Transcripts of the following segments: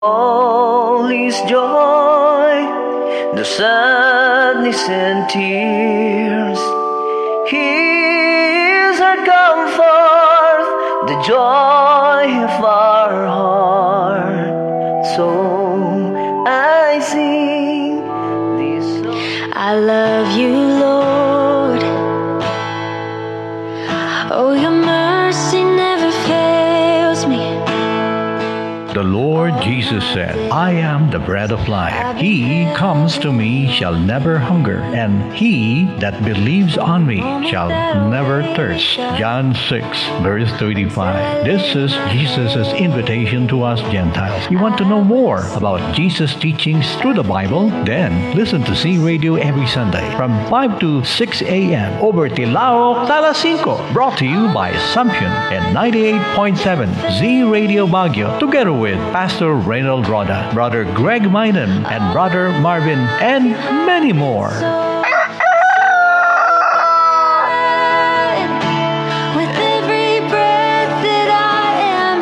All is joy, the sadness and tears. He is our comfort, the joy of our heart. So I sing this song. I love you, Lord. Oh, your mercy never fails me. The Lord Jesus said, I am the bread of life. He comes to me shall never hunger, and he that believes on me shall never thirst. John 6, verse 35. This is Jesus' invitation to us Gentiles. You want to know more about Jesus' teachings through the Bible? Then listen to C Radio every Sunday from 5 to 6 a.m. over Tilaok, Tala 5. Brought to you by Sampion and 98.7 Z Radio Baguio, together with Pastor Reynold Roda, Brother Greg Minan, and Brother Marvin, and many more. With every breath that I am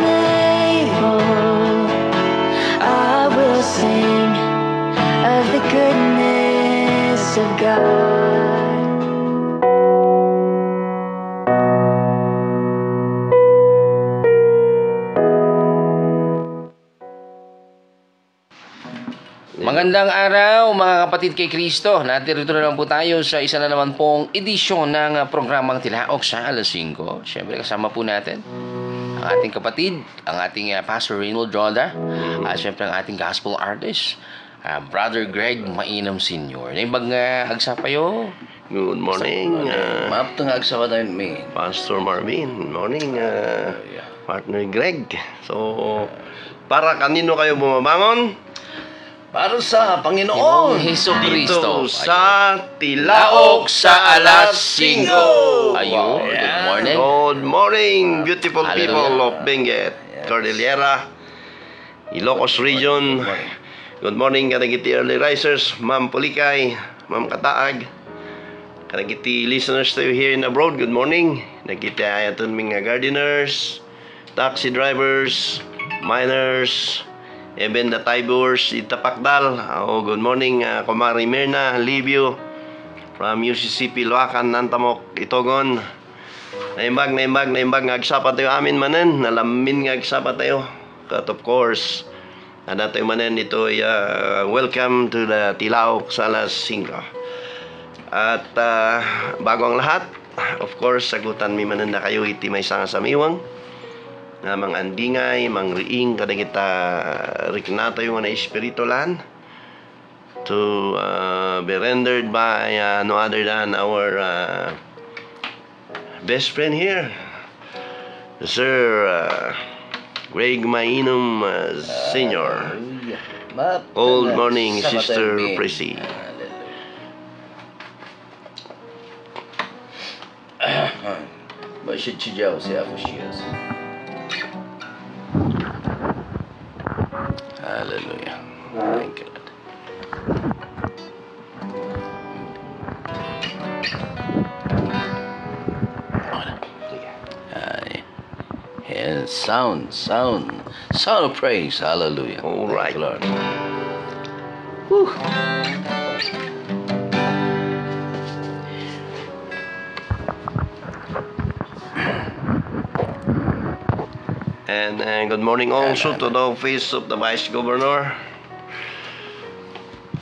able, I will sing of the goodness of God. Magandang araw mga kapatid kay Kristo. Natirito na lang po tayo sa isa na naman pong edisyon ng programang Tilaok sa alas 5. Siyempre kasama po natin ang ating kapatid, ang ating Pastor Reynold Roda, at siyempre ang ating gospel artist, Brother Greg Mainam Sr. Naibag agsapayo. Good morning, Maapto nga agsawa tayo may Pastor Marvin. Good morning, partner Greg. So, para kanino kayo bumabangon? para sa Panginoong Hesukristo Dito sa Tilaok sa alas 5. Ayun, good morning. Good morning, beautiful Hallelujah. people of Benguet, Cordillera, Ilocos region. Good morning, kadagiti early risers, Ma'am Pulikay, Ma'am Kataag, kadagiti listeners tayo here in abroad. Good morning. Nagkita ayaton mga gardeners, taxi drivers, miners, even the Tibers, Itapakdal. Oh, good morning, Kumari Mirna, Livio, from UCCP, Luacan, Nantamok, Itogon. Naimbag, ngagsapa tayo amin manen, nalamin ngagsapa tayo. But of course, tayo manen ito, welcome to the Tilaok sa alas 5. At bago ang lahat, of course, sagutan mi manen na kayo iti may sanga sa miwang. Na mga andingay, mga riing, kada kita riknata yung na espiritu lan to be rendered by no other than our best friend here, Sir Greg Mainam Sr. Good morning, Sister Prissy. But should you siya for shears. Hallelujah. Thank you, Lord. Yeah, sound of praise. Hallelujah. All right, Lord. Whew. And good morning also to the office of the Vice Governor,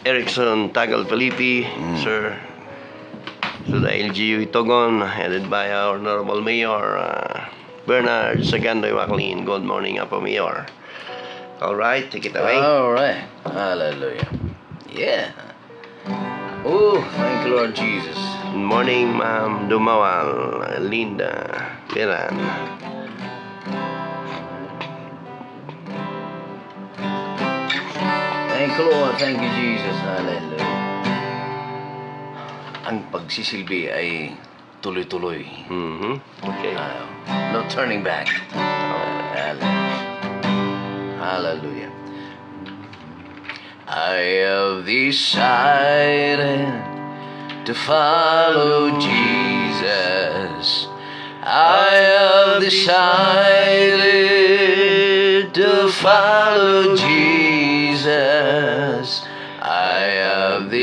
Erickson Tagal Felipe, sir, to the LGU Itogon, headed by our Honorable Mayor, Bernard Sagandoy Maclean. Good morning, Apo Mayor. All right, take it away. All right. Hallelujah. Yeah. Oh, thank you, Lord Jesus. Good morning, Ma'am Dumawal, Linda, Piran. Thank you, Lord. Thank you, Jesus. Hallelujah. Ang pagsisilbi ay tuloy-tuloy. Okay. No turning back. Hallelujah. I have decided to follow Jesus. I have decided to follow Jesus.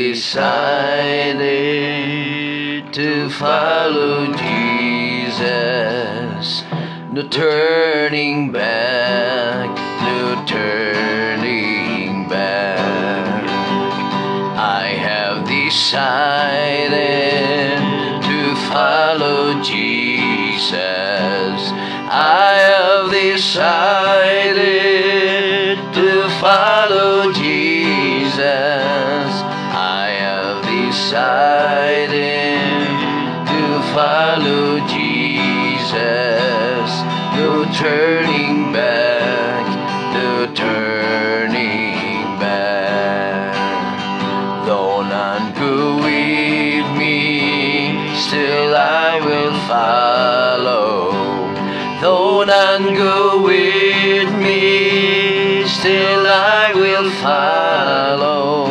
decided to follow Jesus. No turning back, no turning back. I have decided to follow Jesus. I have decided to follow Jesus. I have decided to follow Jesus. No turning back, no turning back. Though none go with me, still I will follow. Though none go with me, still I will follow.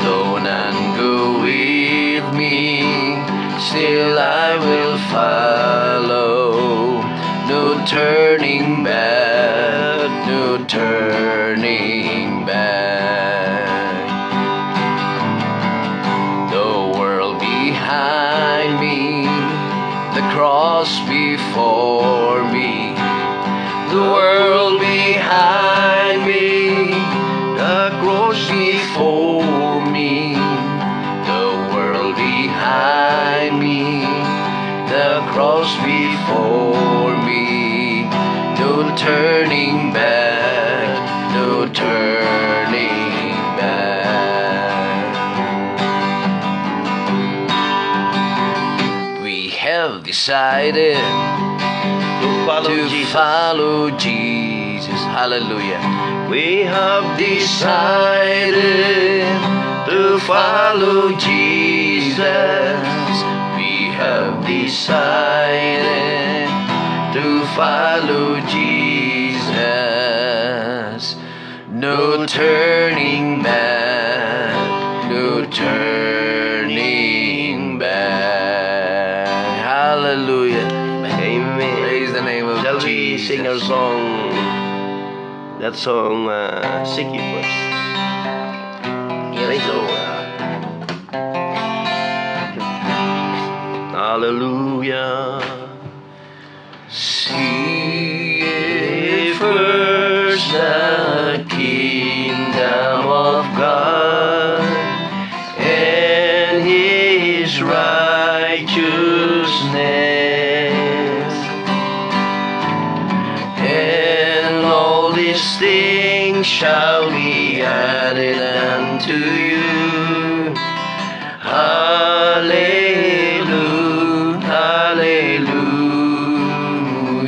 Though none go with me, still I will follow. No turning back, no turning back. The world behind me, the cross before me. The world behind me, the cross before me. The world behind me, the cross before me. No turning back, no turning back. We have decided To follow Jesus. follow Jesus. Hallelujah. We have Decided to follow Jesus. We have decided to follow Jesus. No turning back, no turning back. Hallelujah. Amen. Praise the name of Shall we Jesus. sing our song? That song, Seek Ye First. Praise the Lord. Hallelujah. Seek ye first the kingdom of God and His righteousness, and all these things shall be added unto you. Hallelujah,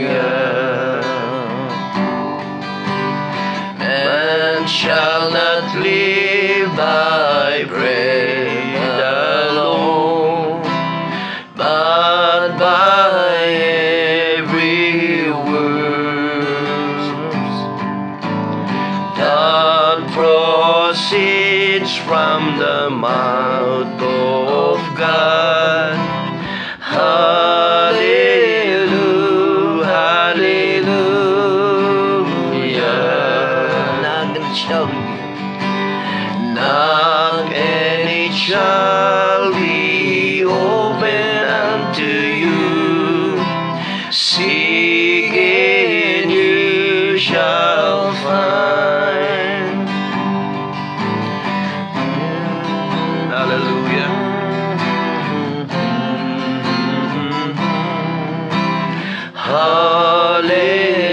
hallelujah. Man shall not live by bread alone, but by every word that proceeds from the mouth of God. Hallelujah, hallelujah. Knock and it shall be. Knock and it shall be open unto you. Seek and you shall find. Hallelujah.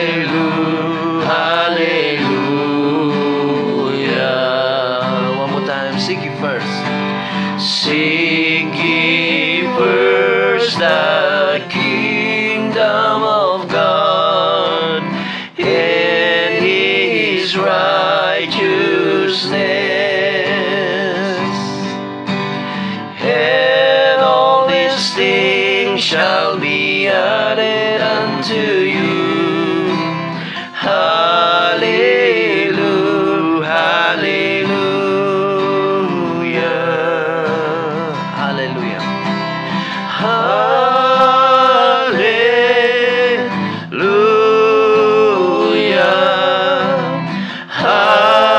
Hallelujah, hallelujah. One more time, seek ye first. Seek ye first the kingdom of God and His righteousness, and all these things shall be added unto you. Hallelujah, hallelujah, hallelujah, hallelujah, hallelujah.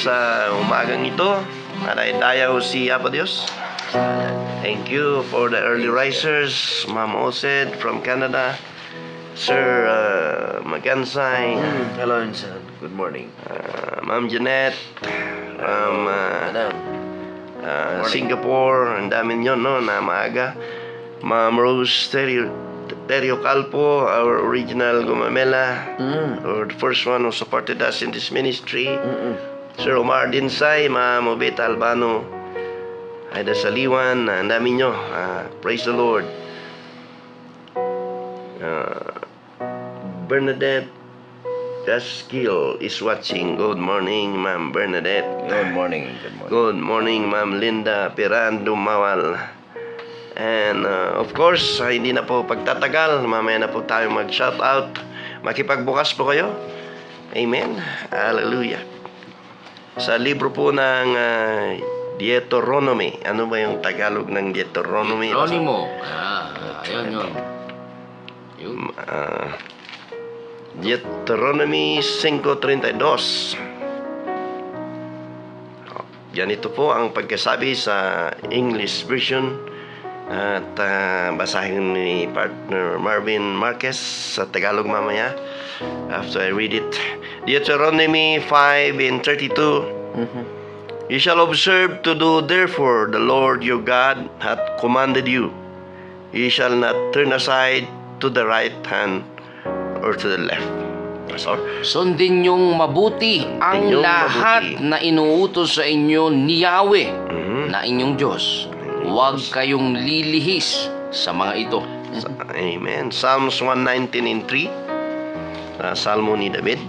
sa umagang ito. Dayaw si Apo Diyos. Thank you for the early risers, Ma'am Osed from Canada, Sir Magansay, Hello, sir. Good morning. Ma'am Jeanette from Madam. Singapore. Ang dami nyo, no, na maaga. Ma'am Rose Terio Calpo, our original Gumamela, or the first one who supported us in this ministry. Sir Omar Dinsay, Ma'am Obeta Albano, Aida Saliwan, ang dami nyo. Praise the Lord. Bernadette Gaskill is watching. Good morning, Ma'am Bernadette. Good morning. Good morning. Good morning, Ma'am Linda Pirando Mawal. And of course, hindi na po pagtatagal. Mamaya na po tayo mag-shout out. Makipagbukas po kayo. Amen. Hallelujah. Sa libro po ng Deuteronomy. Ano ba yung Tagalog ng Deuteronomy? Ronimo. Ayun yun. Deuteronomy 5:32. Ganito po ang pagkasabi sa English version. At basahin ni partner Marvin Marquez sa Tagalog mamaya after I read it. Deuteronomy 5:32. You shall observe to do therefore the Lord your God hath commanded you. You shall not turn aside to the right hand or to the left. Sundin niyong mabuti ang niyong lahat mabuti. na inuutos sa inyo ni Yahweh na inyong Diyos. Huwag kayong lilihis sa mga ito. Amen. Psalms 119:3. Salmo ni David.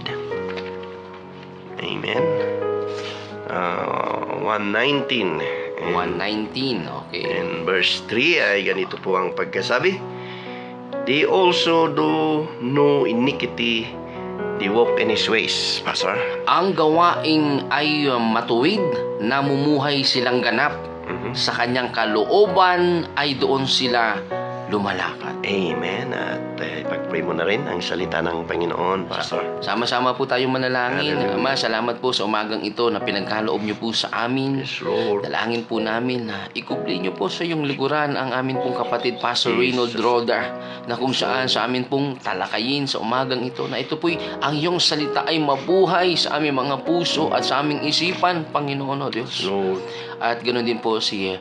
Amen. 119. 119, okay. And verse 3 ay ganito po ang pagkasabi. They also do no iniquity, they walk in His ways. Pastor? Ang gawaing ay matuwid, namumuhay silang ganap. Sa kanyang kalooban ay doon sila lumalakad. Amen. At pag-pray mo na rin ang salita ng Panginoon, Pastor. Sama-sama po tayong manalangin. Hallelujah. Ama, salamat po sa umagang ito na pinagkaloob niyo po sa amin. Yes, Lord. Dalangin po namin na ikubli niyo po sa iyong likuran ang amin pong kapatid Pastor Jesus. Reynold Roda, na kung saan sa amin pong talakayin sa umagang ito na ito po'y ang iyong salita ay mabuhay sa aming mga puso at sa aming isipan, Panginoon o Diyos. Lord. At ganoon din po si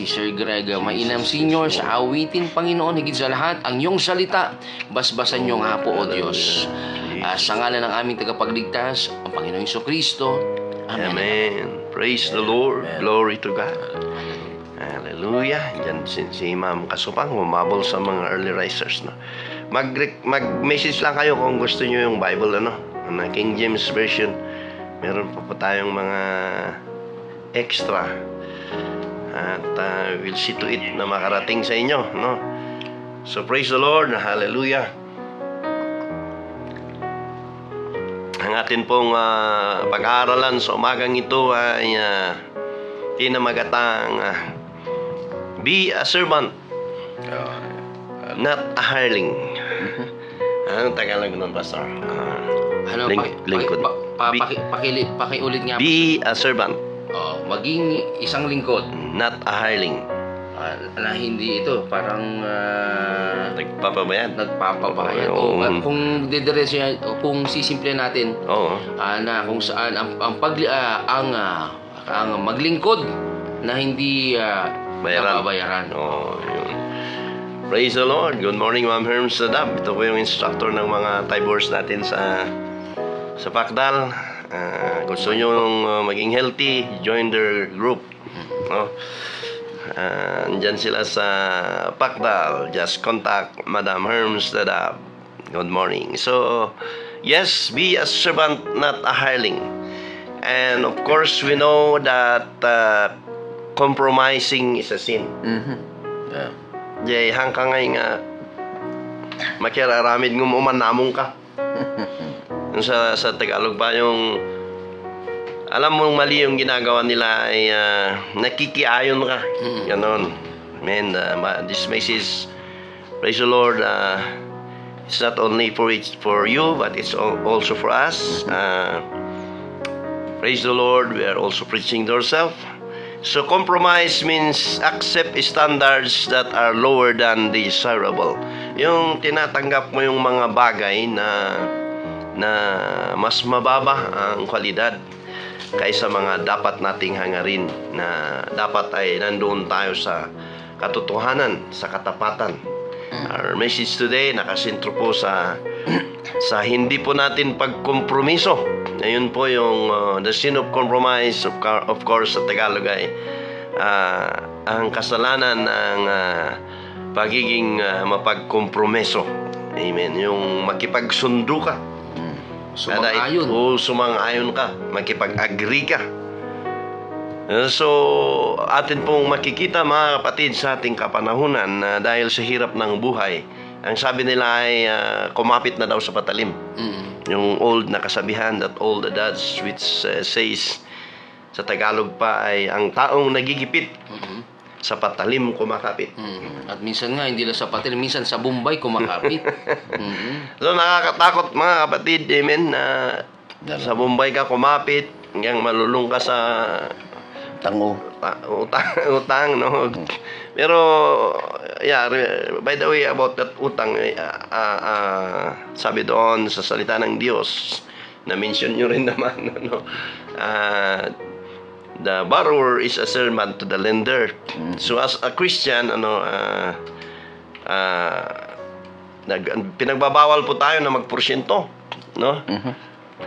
Sir Greg Mainam Sr. sa awitin, Panginoon, higit sa lahat, ang iyong salita, basbasan niyo nga po, O Diyos. Sa ngalan ng aming tagapagligtas, ang Panginoong Jesucristo. Amen. Amen. Praise the Lord. Glory to God. Hallelujah. Diyan si Ma'am Kasupang humabol sa mga early risers. No? Mag-message lang kayo kung gusto niyo yung Bible, ano? Na King James Version. Meron pa po tayong mga extra. At we'll see to it na makarating sa inyo, no? So praise the Lord. Hallelujah. Ang atin pong pag-aaralan sa umagang ito ay kinamagatang be a servant, not a hireling. Anong Tagalog nun, Pastor? Lingkod. Pakiulit nga. Be a servant, Maging isang lingkod. not a hireling. Na hindi ito parang Nagpapabayad. nagpapabayad. Oo. Kung didiretso kung sisimple natin, Oo. na kung saan ang maglingkod na hindi nababayaran. Oh, yun. Praise the Lord. Good morning, Ma'am Herms Sadab. Ito po yung instructor ng mga Tibors natin sa Pakdal. Gusto nyo maging healthy, join their group. No? Andyan sila sa Pakdal. Just contact Madam Herms Sadab. Good morning. So, yes, be a servant, not a hireling. And of course, we know that compromising is a sin. Jay, hangka ngay nga makiraramid ng umanamong ka. Sa Tagalog pa yung alam mong mali yung ginagawa nila ay nakikiayon ka. Ganon. Man, this message, praise the Lord, it's not only for you, but it's also for us. Praise the Lord, we are also preaching to ourselves. So compromise means accept standards that are lower than desirable. Yung tinatanggap mo yung mga bagay na mas mababa ang kwalidad kaysa mga dapat nating hangarin, na dapat ay nandoon tayo sa katotohanan, sa katapatan. Our message today nakasentro po sa hindi po natin pagkompromiso. Ayun po yung the sin of compromise, of course sa Tagalog ay ang kasalanan ng pagiging mapagkompromiso. Amen. Yung makipagsundo ka. Sumang-ayon. Sumang-ayon ka. Makipag-agree ka. So, atin pong makikita mga kapatid sa ating kapanahunan na dahil sa hirap ng buhay, ang sabi nila ay kumapit na daw sa patalim. Yung old na kasabihan, that old adage which says sa Tagalog pa ay ang taong nagigipit sa patalim kumakapit. At minsan nga, hindi lang sa patalim, minsan sa Bombay kumakapit. So, nakakatakot mga kapatid, amen, na sa Bombay ka kumapit, hanggang malulung ka sa utang, no? Pero, yeah, by the way, about that utang, sabi doon sa salita ng Diyos, na-mention nyo rin naman, no? The borrower is a servant to the lender. So, as a Christian, pinagbabawal po tayo na magporsyento, no?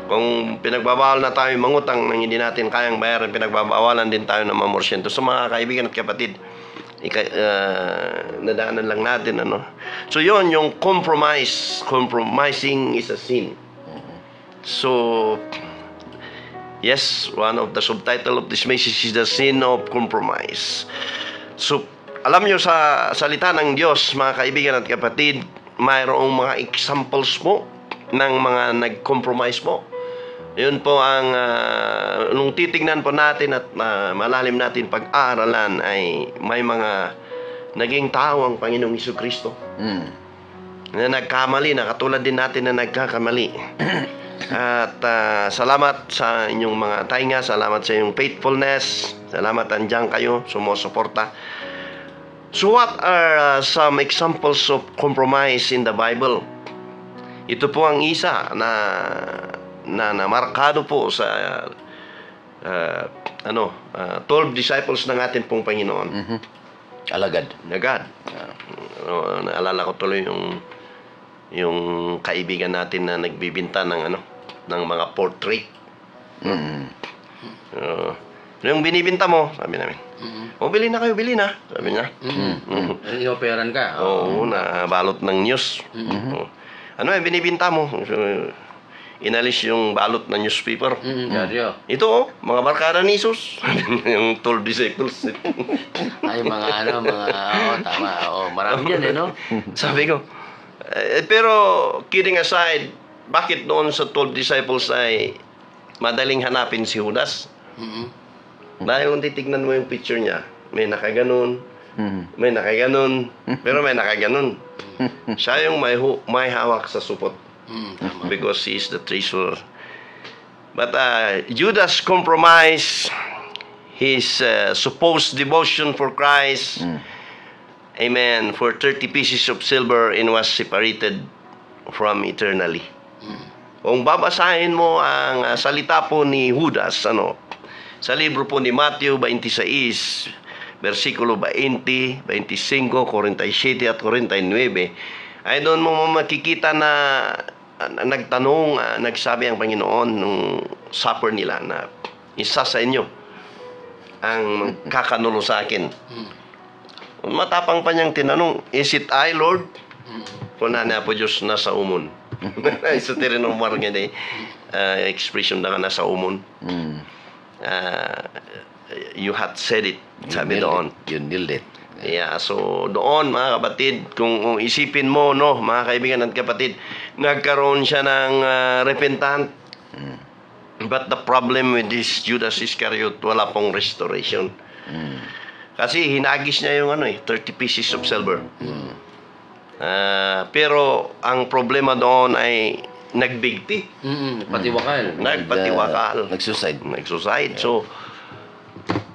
Kung pinagbabawal na tayo mangutang nang hindi natin kayang bayaran, pinagbabawalan din tayo ng mamorsyento. So mga kaibigan at kapatid, nadaanan lang natin, So yon yung compromise. Compromising is a sin. So, yes, one of the subtitle of this message is the sin of compromise. So, alam nyo sa salita ng Diyos, mga kaibigan at kapatid, mayroong mga examples mo ng mga nag-compromise mo. Yun po ang nung titingnan po natin at malalim natin pag-aaralan ay may mga naging tao ang Panginoong Jesucristo na nagkamali, na katulad din natin na nagkakamali. At salamat sa inyong mga tainga, salamat sa inyong faithfulness, salamat andyan kayo, sumusuporta. So what are some examples of compromise in the Bible? Ito po ang isa na markado po sa 12 disciples ng ating pong Panginoon. Alagad. Naalala ko tuloy yung kaibigan natin na nagbibinta ng mga portrait. Yung binibinta mo, sabi namin, bili na kayo, sabi niya. Inoperan ka? Oo, na balot ng news. Ano yung binibinta mo? So, inalis yung balot ng newspaper. Ito, mga barkada ni Jesus. Yung 12 disciples. Ay, tama. Marami yan, no? Sabi ko, pero kidding aside, bakit noon sa 12 disciples ay madaling hanapin si Judas? Dahil kung titignan mo yung picture niya, may nakaganon, may nakaganon, pero may nakaganon. Siya yung may hawak sa supot. Because he is the treasurer. But Judas compromised his supposed devotion for Christ, amen, for 30 pieces of silver, and was separated from eternally. Kung babasahin mo ang salita po ni Judas, sa libro po ni Matthew 26, versikulo 20, 25, 47 at 49, ay doon mo makikita na nagsabi ang Panginoon nung supper nila na isa sa inyo ang kakanulo sa akin. Matapang pa niyang tinanong, is it I, Lord? Kung na po Diyos nasa umon. Isa tirinong marga na expression na nasa umon. You had said it, sabi doon. You nailed it. Yeah, so doon mga kapatid, kung isipin mo, mga kaibigan at kapatid, nagkaroon siya ng repentant. But the problem with this Judas Iscariot, wala pong restoration. Kasi hinagis niya yung 30 pieces of silver. Pero ang problema doon ay nagbigti. Patiwakal. Nagpatiwakal. Nag-suicide. Nag-suicide. So,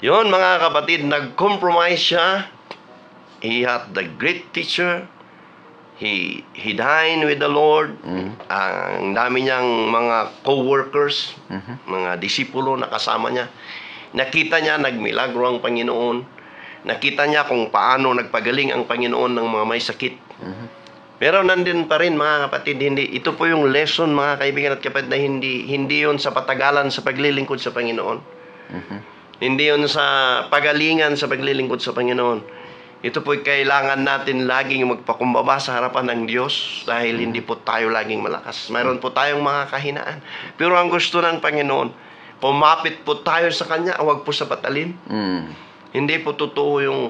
yun mga kapatid, nag-compromise siya. He had the great teacher. He dined with the Lord. Ang dami niyang mga co-workers, mga disipulo na kasama niya. Nakita niya nagmilagro ang Panginoon. Nakita niya kung paano nagpagaling ang Panginoon ng mga may sakit. Pero nandun pa rin mga kapatid, ito po yung lesson mga kaibigan at kapatid na hindi yun sa patagalan sa paglilingkod sa Panginoon. Hindi yun sa pagalingan sa paglilingkod sa Panginoon. Ito po kailangan natin laging magpakumbaba sa harapan ng Diyos dahil hindi po tayo laging malakas. Mayroon po tayong mga kahinaan. Pero ang gusto ng Panginoon, pumapit po tayo sa Kanya, huwag po sa patalim. Hindi po totoo yung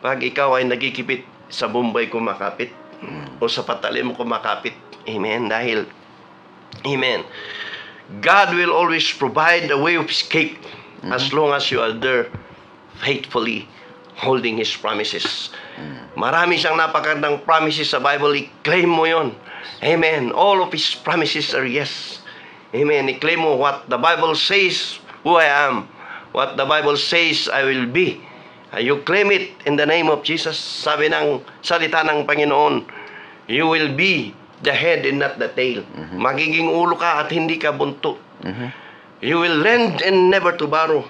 pag ikaw ay nagkikipit sa Bombay kumakapit o sa patalim kumakapit. Amen. Dahil, amen, God will always provide a way of escape as long as you are there faithfully holding His promises. Marami siyang napakagandang promises sa Bible. I-claim mo yon. Amen. All of His promises are yes. Amen. I-claim mo what the Bible says, who I am. What the Bible says I will be. You claim it in the name of Jesus. Sabi ng salita ng Panginoon, you will be the head and not the tail. Magiging ulo ka at hindi ka bunto. You will lend and never to borrow.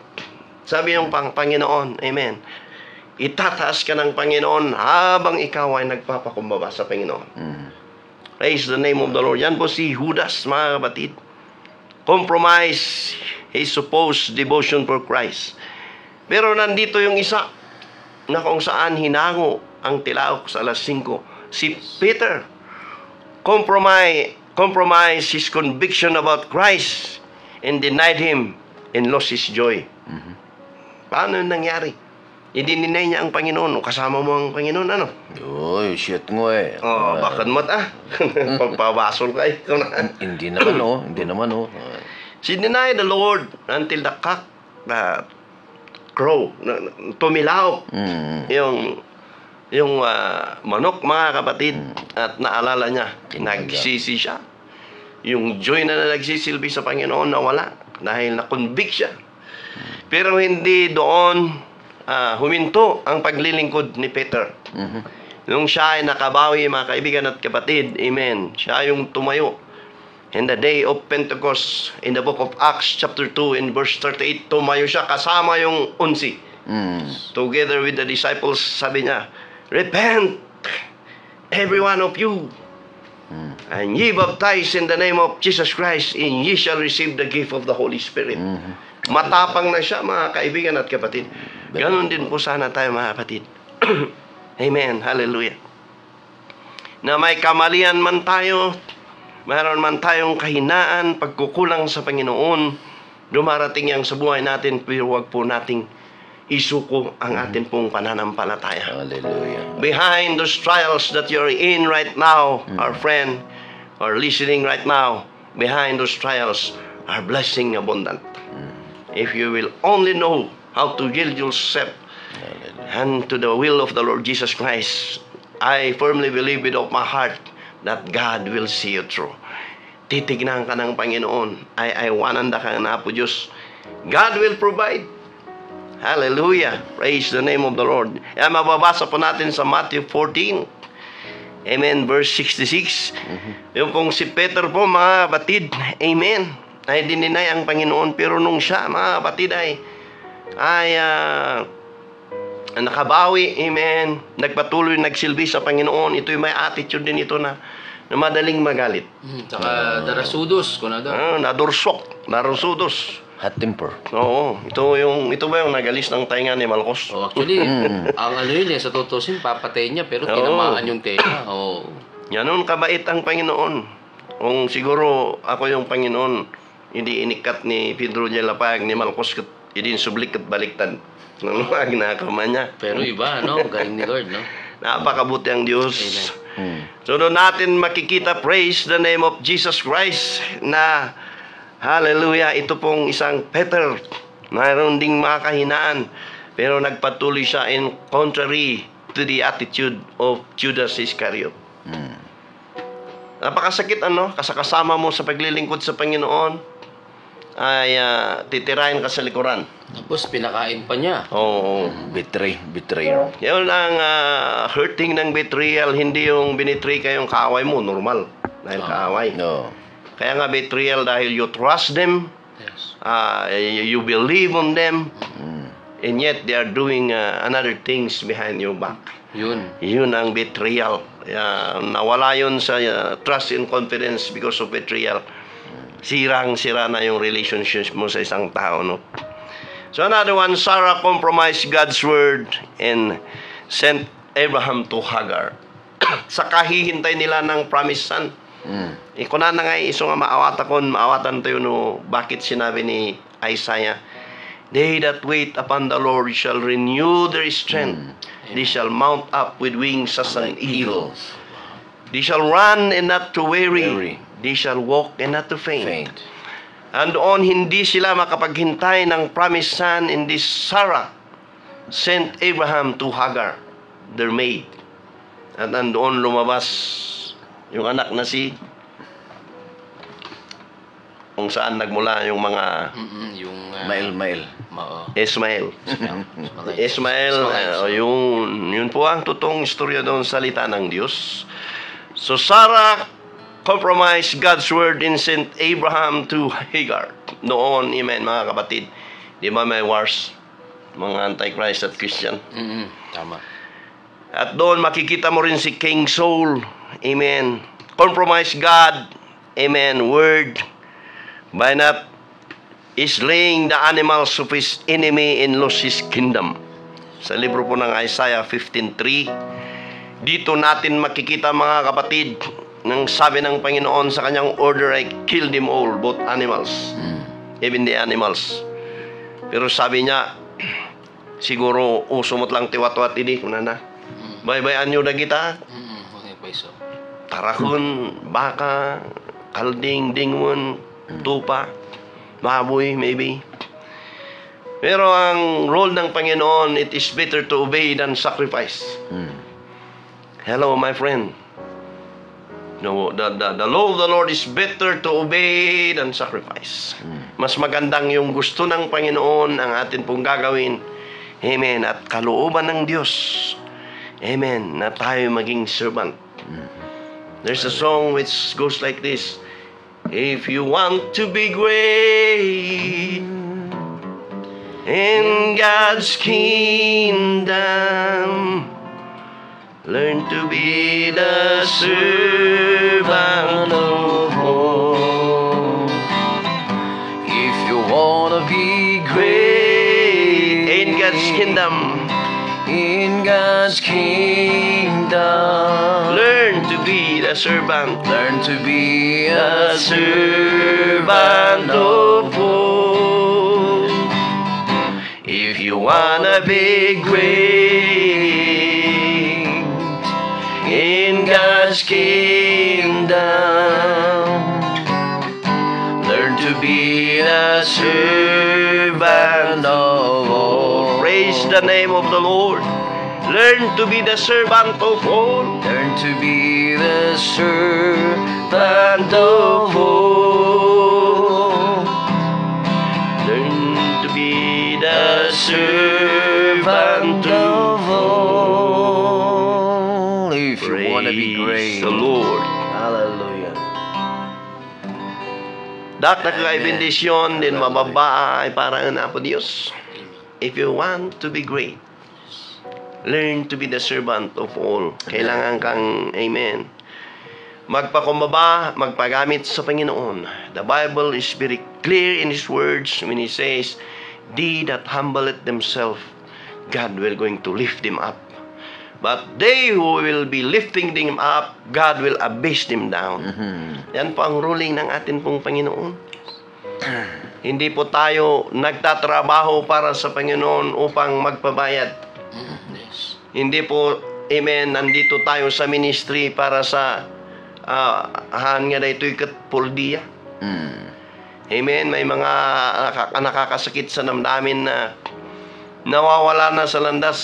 Sabi ng Panginoon, amen. Itataas ka ng Panginoon habang ikaw ay nagpapakumbaba sa Panginoon. Praise the name of the Lord. Yan po si Judas, mga kapatid. Compromise his supposed devotion for Christ. Pero nandito yung isa na kung saan hinango ang tilaok sa alas 5. Si Peter compromised his conviction about Christ and denied Him and lost his joy. Paano yung nangyari? Idininay niya ang Panginoon. Kasama mo ang Panginoon, ano? Uy, shit mo eh. Bakit mo pagpabasol ka eh. Hindi naman oh. Hindi naman oh. She denied the Lord until the cock crow. Tumilaw. Yung manok, mga kapatid. At naalala niya, nagsisi siya. Yung joy na nagsisilbi sa Panginoon nawala dahil na-convict siya. Pero hindi doon huminto ang paglilingkod ni Peter. Nung siya ay nakabawi, mga kaibigan at kapatid, amen, siya yung tumayo. In the day of Pentecost, in the book of Acts chapter 2 in verse 38, tumayo siya kasama yung 11. Together with the disciples, sabi niya, repent, every one of you, and ye baptize in the name of Jesus Christ, and ye shall receive the gift of the Holy Spirit. Matapang na siya, mga kaibigan at kapatid. Ganon din po sana tayo, mga kapatid. Amen. Hallelujah. Na may kamalian man tayo, mayroon man tayong kahinaan, pagkukulang sa Panginoon, dumarating yang sa buhay natin, pero huwag po nating isuko ang atin pong pananampalataya. Hallelujah. Behind those trials that you're in right now, our friend, or listening right now, behind those trials are blessing abundant. If you will only know how to yield yourself and to the will of the Lord Jesus Christ, I firmly believe with all my heart that God will see you through. Titignan ka ng Panginoon. Ay wananda ka na po Diyos. God will provide. Hallelujah. Praise the name of the Lord. Yan, mababasa po natin sa Matthew 14. Amen. Verse 66. Yung pong si Peter po, mga batid. Amen. Ay dininay ang Panginoon. Pero nung siya, mga batid, ay nakabawi, amen, nagpatuloy, nagsilbi sa Panginoon. Ito'y may attitude din ito na madaling magalit. Tsaka darasudos, kunada. Narusudos. Hot temper. Oo, ito ba yung nagalis ng tainga ni Malcos? Oh, actually, ang ano yun sa tutusin, papatay niya, pero tinamaan yung tenga. Ganon kabait ang Panginoon. Kung siguro ako yung Panginoon, hindi inikat ni Pedro de la Pag, ni Malcos, hindi sublik at baliktad. Naluwag na kama niya. Pero iba, no? Galing ni Lord, no? Napakabuti ang Diyos. So doon natin makikita, praise the name of Jesus Christ, na hallelujah, ito pong isang Peter, mayroon ding mga kahinaan, pero nagpatuloy siya in contrary to the attitude of Judas Iscariot. napakasakit kasama mo sa paglilingkod sa Panginoon ay titirahin ka sa likuran. Tapos pinakain pa niya. Oo. Betrayer. Yun ang hurting ng betrayal, hindi yung binitray ka yung kaaway mo, normal. Dahil kaaway. No. Kaya nga betrayal dahil you trust them, Yes. you believe on them, and yet they are doing another things behind your back. Yun ang betrayal. Nawala yun sa trust and confidence because of betrayal. Sirang-sira na yung relationship mo sa isang tao, no? So another one, Sarah compromised God's word and sent Abraham to Hagar. Sa kahihintay nila ng promised son. Ikunan na nga iso nga maawatan tayo no, bakit sinabi ni Isaiah, they that wait upon the Lord shall renew their strength. They shall mount up with wings as an eagle. They shall run and not to weary. They shall walk and not to faint. And on hindi sila makapaghintay ng promised son, in this Sarah sent Abraham to Hagar, their maid. At andoon lumabas yung anak na si kung saan nagmula yung mga Yung Mail. Ismael. Ismael, yun po ang totoong istorya doon sa salita ng Diyos. So Sarah compromised God's word and sent Abraham to Hagar. Noon, amen, mga kapatid. Di ba may wars? Mga antichrist at Christian. Tama. At doon makikita mo rin si King Saul. Amen. Compromise God. Amen. Word. By not slaying the animals of his enemy and lost his kingdom. Sa libro po ng Isaiah 15:3. Dito natin makikita, mga kapatid, nang sabi ng Panginoon sa kanyang order, I kill them all, both animals. Even the animals. Pero sabi niya, siguro usumot lang tiwat-wat ini, kunana. Baybayan nyo na kita. Tarakon, baka, kalding, dingwon, tupa, baboy, maybe. Pero ang role ng Panginoon, it is better to obey than sacrifice. Hello, my friend. No, the law of the Lord is better to obey than sacrifice. Mas magandang yung gusto ng Panginoon ang atin pong gagawin. Amen. At kalooban ng Diyos. Amen. Na tayo maging servant. There's a song which goes like this. If you want to be great in God's kingdom, learn to be the servant of all. If you wanna be great In God's kingdom, in God's kingdom, learn to be the servant. learn to be The a servant of all. If you wanna be great in God's kingdom, learn to be the servant of all. Praise the name of the Lord. Learn to be the servant of all. Learn to be the Servant of all. Learn to be the servant of all. If you wanna be Praise great. the Lord. Hallelujah. Dak na kay bendisyon din mababa ay parang anak po Diyos. If you want to be great, learn to be the servant of all. Kailangan kang, amen, magpakumbaba, magpagamit sa Panginoon. The Bible is very clear in His words when He says, they that humbleth themselves, God will going to lift them up. But they who will be lifting them up, God will abase them down. Yan po ang ruling ng atin pong Panginoon. Hindi po tayo nagtatrabaho para sa Panginoon upang magpabayad. Hindi po, amen, nandito tayo sa ministry para sa han nga daytoy ket puldiya. Amen, may mga nakakasakit sa damdamin na nawawala na sa landas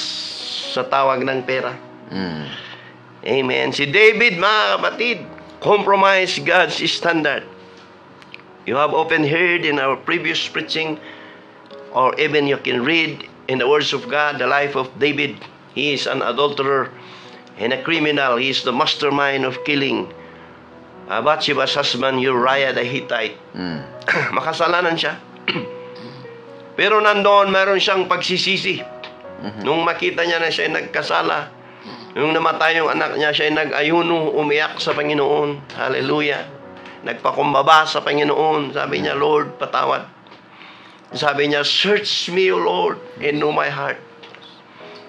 sa tawag ng pera. Amen. Si David, mga kapatid, compromise God's standard. You have often heard in our previous preaching, or even you can read in the words of God, the life of David. He is an adulterer and a criminal. He is the mastermind of killing Bathsheba's husband, Uriah the Hittite. Makasalanan siya. Pero nandoon, meron siyang pagsisisi. Nung makita niya na siya ay nagkasala, nung namatay yung anak niya, siya ay nag-ayuno, umiyak sa Panginoon. Hallelujah. Nagpakumbaba sa Panginoon. Sabi niya, Lord, patawad. Sabi niya, search me, O Lord, and know my heart.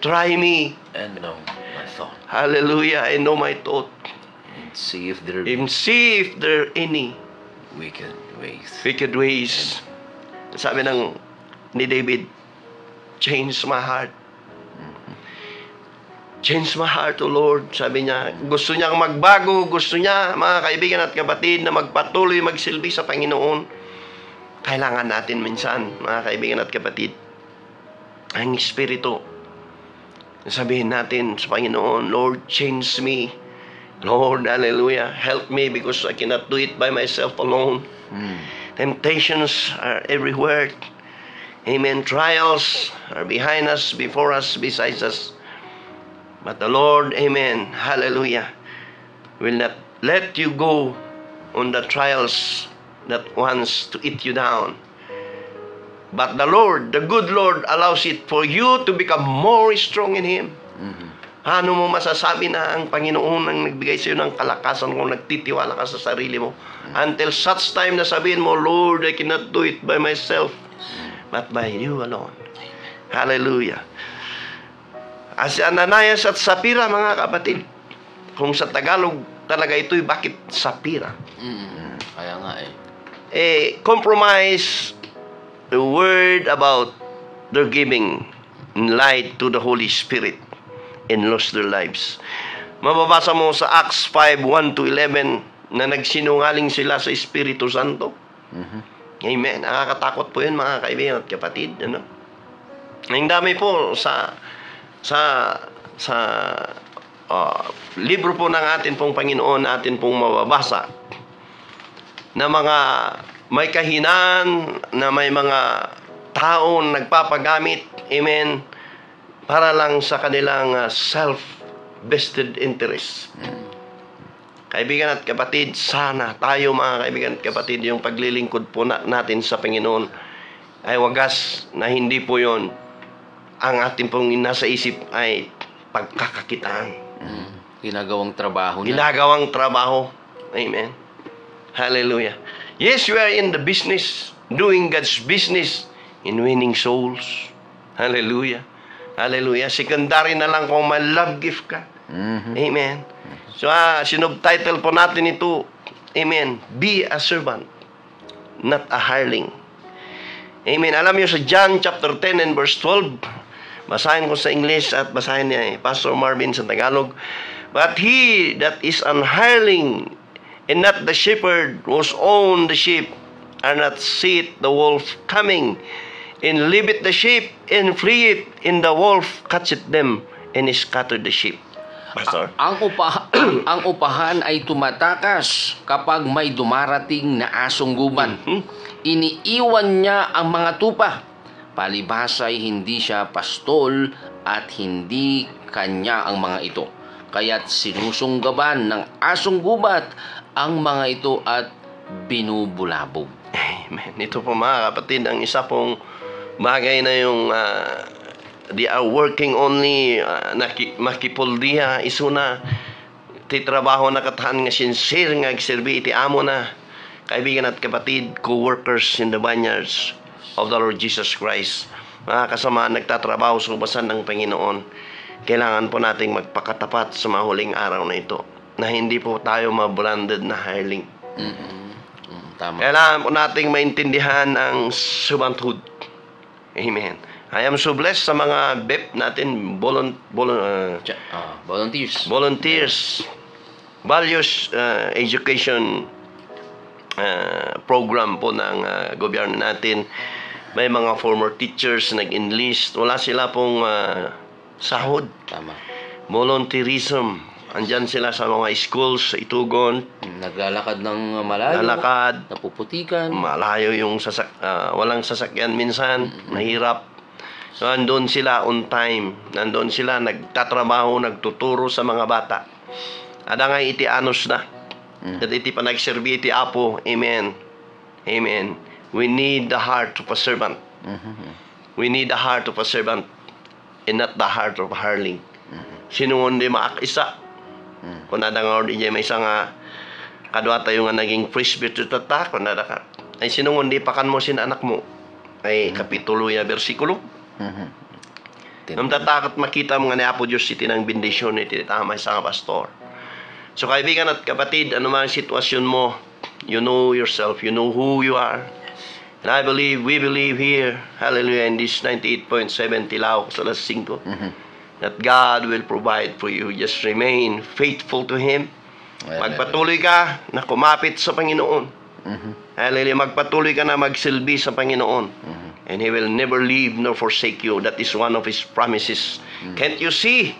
Try me. And know my thought. Hallelujah. And know my thought. And see if there And see if there are any wicked ways. wicked ways. Sabi ni David, change my heart. Change my heart, O Lord. Sabi niya, gusto niyang magbago, gusto niya, mga kaibigan at kapatid, na magpatuloy magsilbi sa Panginoon. Kailangan natin minsan, mga kaibigan at kapatid, ang Espiritu. Sabihin natin sa Panginoon, Lord, change me. Lord, hallelujah, help me because I cannot do it by myself alone. Temptations are everywhere. Amen. Trials are behind us, before us, besides us. But the Lord, amen, hallelujah, will not let you go on the trials that wants to eat you down. But the Lord, the good Lord, allows it for you to become more strong in Him. Ano mo masasabi na ang Panginoon ang nagbigay sa iyo ng kalakasan kung nagtitiwala ka sa sarili mo? Until such time na sabihin mo, Lord, I cannot do it by myself, but by you alone. Hallelujah. As Ananias at Sapphira, mga kapatid, kung sa Tagalog talaga ito'y bakit Sapphira? Kaya nga Compromise the word about their giving light to the Holy Spirit and lost their lives. Mababasa mo sa Acts 5:1-11 na nagsinungaling sila sa Espiritu Santo. Amen. Nakakatakot po yun, mga kaibigan at kapatid. Ano? Ang dami po sa libro po ng atin pong Panginoon, natin pong mababasa na mga may kahinaan, na may mga tao nagpapagamit, amen, para lang sa kanilang self-vested interest. Kaibigan at kapatid, sana tayo, mga kaibigan at kapatid, yung paglilingkod po natin sa Panginoon ay wagas na hindi po yon ang ating pong nasa isip ay pagkakakitaan. Ginagawang trabaho na. Ginagawang trabaho. Amen. Hallelujah. Yes, we are in the business, doing God's business in winning souls. Hallelujah. Hallelujah. Secondary na lang kung may love gift ka. Amen. So, sinubtitle po natin ito, amen, be a servant, not a hireling. Amen. Alam niyo sa John chapter 10 and verse 12, basahin ko sa English at basahin ni Pastor Marvin sa Tagalog. But he that is an hireling and not the shepherd whose own the sheep are not seeth the wolf coming, and leaveth the sheep and fleeth, and the wolf catcheth them and scattered the sheep. Pastor? Ang upahan ay tumatakas kapag may dumarating na asong gubat. Iniiwan niya ang mga tupa. Palibhas ay hindi siya pastol at hindi kanya ang mga ito. Kaya't sinusunggaban ng asong gubat ang mga ito at binubulabog. Amen. Ito po, mga kapatid, ang isa pong bagay na yung they are working only makipuldiha isuna titrabaho na katahan nga sincere nga agserbi iti amo na kaibigan at kapatid, co-workers in the vineyards of the Lord Jesus Christ, mga kasama nagtatrabaho sa ubasan ng Panginoon. Kailangan po nating magpakatapat sa mahuling araw na ito na hindi po tayo ma-branded na hireling. Tama. Kailangan po nating maintindihan ang servanthood. Amen. I am so blessed sa mga BEP natin, volunteers, values education program po ng gobyerno natin. May mga former teachers nag-enlist. Wala sila pong sahod. Tama. Volunteerism. Andyan sila sa mga schools, sa Itugon, Naglalakad ng malayo. lalakad, Napuputikan. malayo yung walang sasakyan minsan, mahirap. So, nandun sila on time. Nandun sila nagtatrabaho, nagtuturo sa mga bata. Ada nga iti anos na. At iti panagserbi iti Apo. Amen. Amen. We need the heart of a servant. We need the heart of a servant and not the heart of a hireling. Sinungon di maakisa. Kung nada nga di may isang kadwa tayo nga naging presbyter tata, kung nada ka, ay sinungon di pakan mo sin anak mo. Ay kapitulo ya versikulo. Nung tatakot makita mo nga ni Apo Diyos iti ng bendisyon iti tama sa pastor. So kaibigan at kapatid, ano man ang sitwasyon mo, you know yourself, you know who you are. And I believe, we believe here, hallelujah, in this 98.7 Tilaok sa alas 5, that God will provide for you. Just remain faithful to Him. Magpatuloy ka na kumapit sa Panginoon. Hallelujah, magpatuloy ka na magsilbi sa Panginoon. And He will never leave nor forsake you. That is one of His promises. Can't you see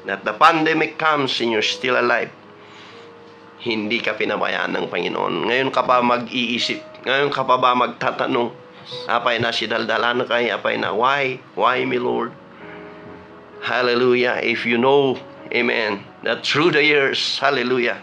that the pandemic comes and you're still alive? Hindi ka pinabayaan ng Panginoon. Ngayon ka pa mag-iisip. Ngayon ka pa ba magtatanong? Apay na si daldalan kay, apay na, why? Why, my Lord? Hallelujah. If you know, amen, that through the years, hallelujah,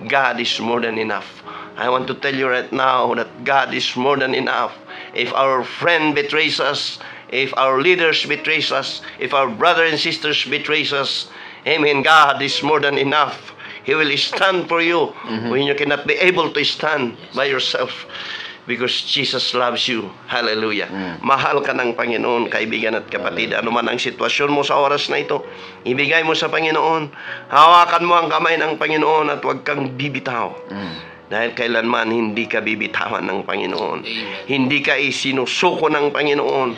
God is more than enough. I want to tell you right now that God is more than enough. If our friend betrays us, if our leaders betrays us, if our brother and sisters betrays us, amen, God is more than enough. He will stand for you when you cannot be able to stand by yourself. Because Jesus loves you. Hallelujah. Mahal ka ng Panginoon, kaibigan at kapatid. Ano man ang sitwasyon mo sa oras na ito, ibigay mo sa Panginoon. Hawakan mo ang kamay ng Panginoon at huwag kang bibitaw. Dahil kailanman hindi ka bibitawan ng Panginoon. Hindi ka isinusuko ng Panginoon.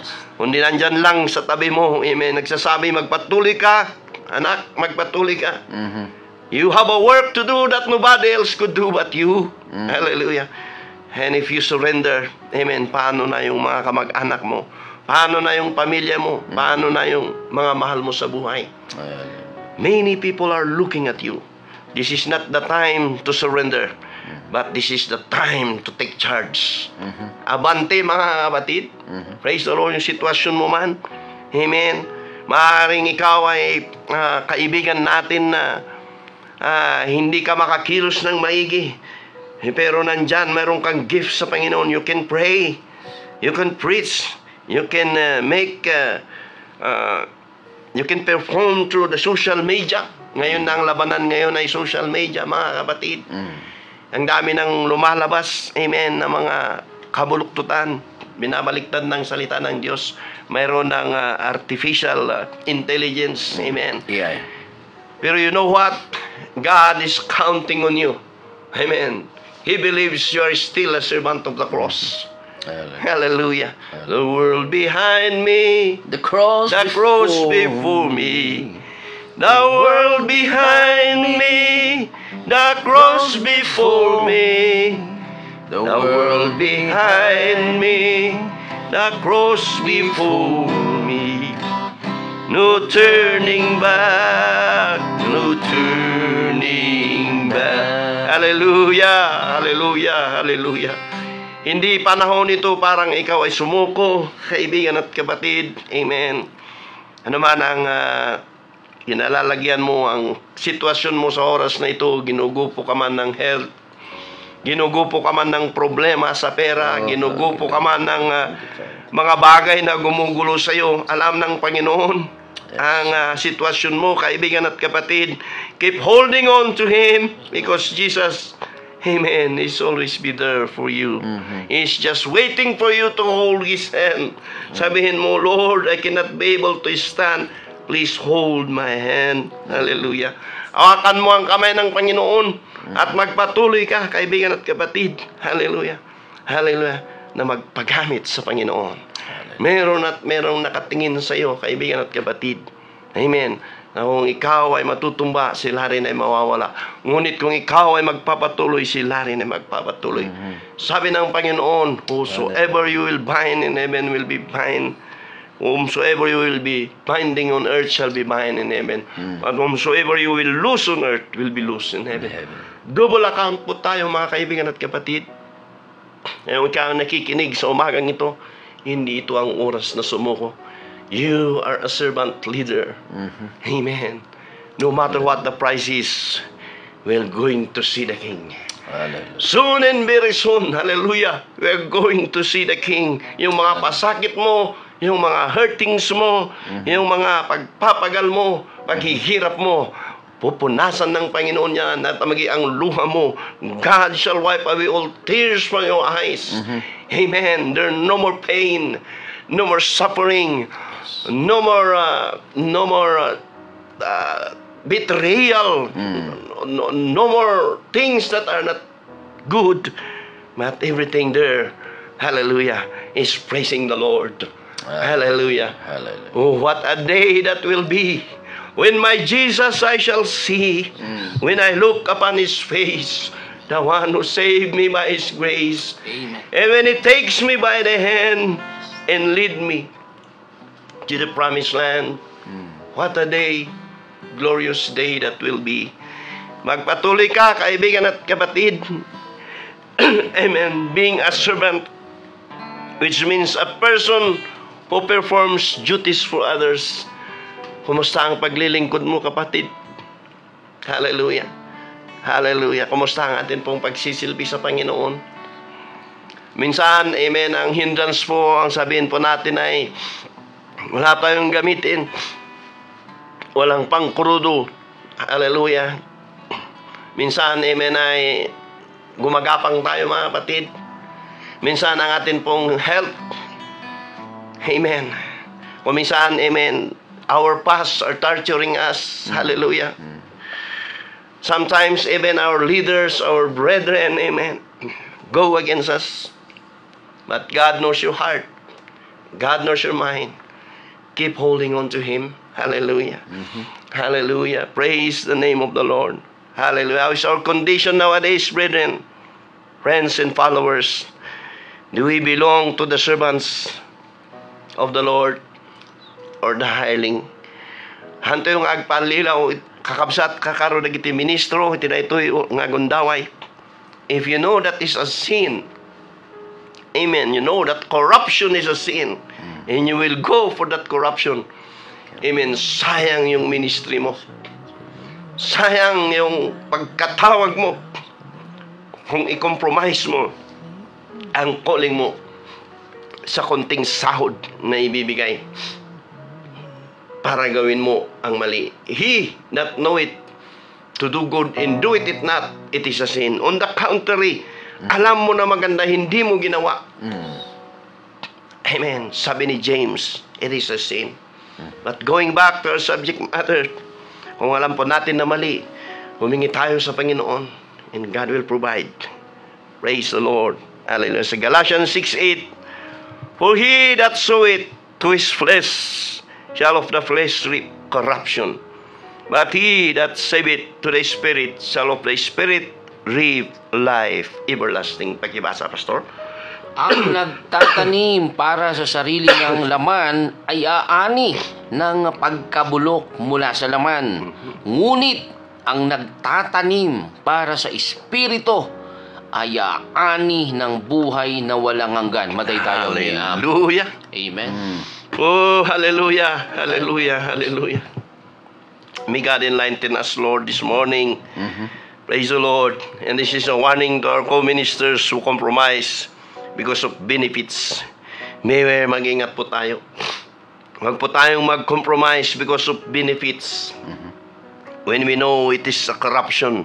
Kundi nandyan lang sa tabi mo. Amen. Nagsasabi, magpatuloy ka. Anak, magpatuloy ka. You have a work to do that nobody else could do but you. Hallelujah. And if you surrender, amen, paano na yung mga kamag-anak mo? Paano na yung pamilya mo? Paano na yung mga mahal mo sa buhay? Many people are looking at you. This is not the time to surrender, but this is the time to take charge. Abante mga kapatid. Praise the Lord, yung sitwasyon mo man. Amen. Maaaring ikaw ay kaibigan natin na hindi ka makakilos ng maigi. Pero nandyan, mayroon kang gift sa Panginoon. You can pray. You can preach. You can you can perform through the social media. Ngayon na ang labanan ngayon ay social media, mga kapatid. Ang dami ng lumalabas, amen, na mga kabuluktutan. Binabaliktad ng salita ng Diyos. Mayroon ng artificial intelligence, amen. Pero you know what? God is counting on you. Amen. He believes you are still a servant of the cross. Hallelujah. The world behind me, The cross before me. The world behind me, the cross before me. The world behind me, the cross before me. No turning back, no turning back. Hallelujah, hallelujah, hallelujah. Hindi panahon ito parang ikaw ay sumuko, kaibigan at kapatid. Amen. Ano man ang kinalalagyan mo, ang sitwasyon mo sa oras na ito, ginugupo ka man ng health, ginugupo ka man ng problema sa pera, ginugupo ka man ng mga bagay na gumugulo sa iyo, alam ng Panginoon ang sitwasyon mo, kaibigan at kapatid. Keep holding on to Him because Jesus, amen, is always be there for you. He's just waiting for you to hold His hand. Sabihin mo, Lord, I cannot be able to stand. Please hold my hand. Hallelujah. Hawakan mo ang kamay ng Panginoon at magpatuloy ka, kaibigan at kapatid. Hallelujah. Hallelujah. Na magpagamit sa Panginoon. Meron at merong nakatingin sa iyo, kaibigan at kapatid. Amen. Na kung ikaw ay matutumba, sila rin ay mawawala. Ngunit kung ikaw ay magpapatuloy, sila rin ay magpapatuloy. Sabi ng Panginoon, whosoever you will bind in heaven will be bind. Whomsoever you will be binding on earth shall be bound in heaven. And whomsoever you will loose on earth will be loose in heaven. Double account po tayo mga kaibigan at kapatid. Kung ikaw nakikinig sa umagang ito, hindi ito ang oras na sumuko. You are a servant leader. Amen. No matter what the price is, we're going to see the King. Hallelujah. Soon and very soon, hallelujah, we're going to see the King. Yung mga pasakit mo, yung mga hurtings mo, yung mga pagpapagal mo, paghihirap mo, pupunasan ng Panginoon yan at magi ang luha mo. God shall wipe away all tears from your eyes. Amen. There no more pain, no more suffering, no more betrayal, no more things that are not good, but everything there, hallelujah, is praising the Lord. Hallelujah. Hallelujah. Oh, what a day that will be when my Jesus I shall see, when I look upon His face, the one who saved me by His grace. Amen. And when He takes me by the hand and lead me to the promised land, what a day, glorious day that will be. Magpatuloy ka, kaibigan at kapatid. Amen. Being a servant, which means a person who performs duties for others. Kumusta ang paglilingkod mo, kapatid? Hallelujah. Hallelujah. Kumusta ang atin pong pagsisilbi sa Panginoon? Minsan, amen, ang hindrance po, ang sabihin po natin ay wala tayong gamitin. Walang pangkrudo. Hallelujah. Minsan, amen, ay gumagapang tayo, mga kapatid. Minsan, ang atin pong health, amen. Kung minsan, amen, our past are torturing us. Hallelujah. Sometimes, even our leaders, our brethren, amen, go against us. But God knows your heart. God knows your mind. Keep holding on to Him. Hallelujah. Hallelujah. Praise the name of the Lord. Hallelujah. How is our condition nowadays, brethren, friends and followers? Do we belong to the servants of the Lord or the hireling? Hanto yung agpanlilaw, kakabsat kakaro na iti ministro, iti na ito'y nga gundaway. If you know that is a sin, amen, you know that corruption is a sin, and you will go for that corruption, amen, sayang yung ministry mo. Sayang yung pagkatawag mo kung i-compromise mo ang calling mo sa konting sahod na ibibigay para gawin mo ang mali. He that know it to do good and do it not, it is a sin. On the contrary, alam mo na maganda, hindi mo ginawa. Amen. Sabi ni James, it is a sin. But going back to our subject matter, kung alam po natin na mali, humingi tayo sa Panginoon and God will provide. Praise the Lord. Hallelujah. Sa Galatians 6:8, for he that soweth to his flesh shall of the flesh reap corruption, but he that saveth to the Spirit shall of the Spirit reap life everlasting. Pakibasa, Pastor. Ang nagtatanim para sa sarili ng laman ay aani ng pagkabulok mula sa laman. Ngunit ang nagtatanim para sa Espiritu ay aani ng buhay na walang hanggan. Maday tayo. Hallelujah. Amen. Oh, hallelujah. Hallelujah. Hallelujah. May God enlighten us, Lord, this morning. Praise the Lord. And this is a warning to our co-ministers who compromise because of benefits. May mag-ingat po tayo. Huwag po tayong mag-compromise because of benefits. When we know it is a corruption,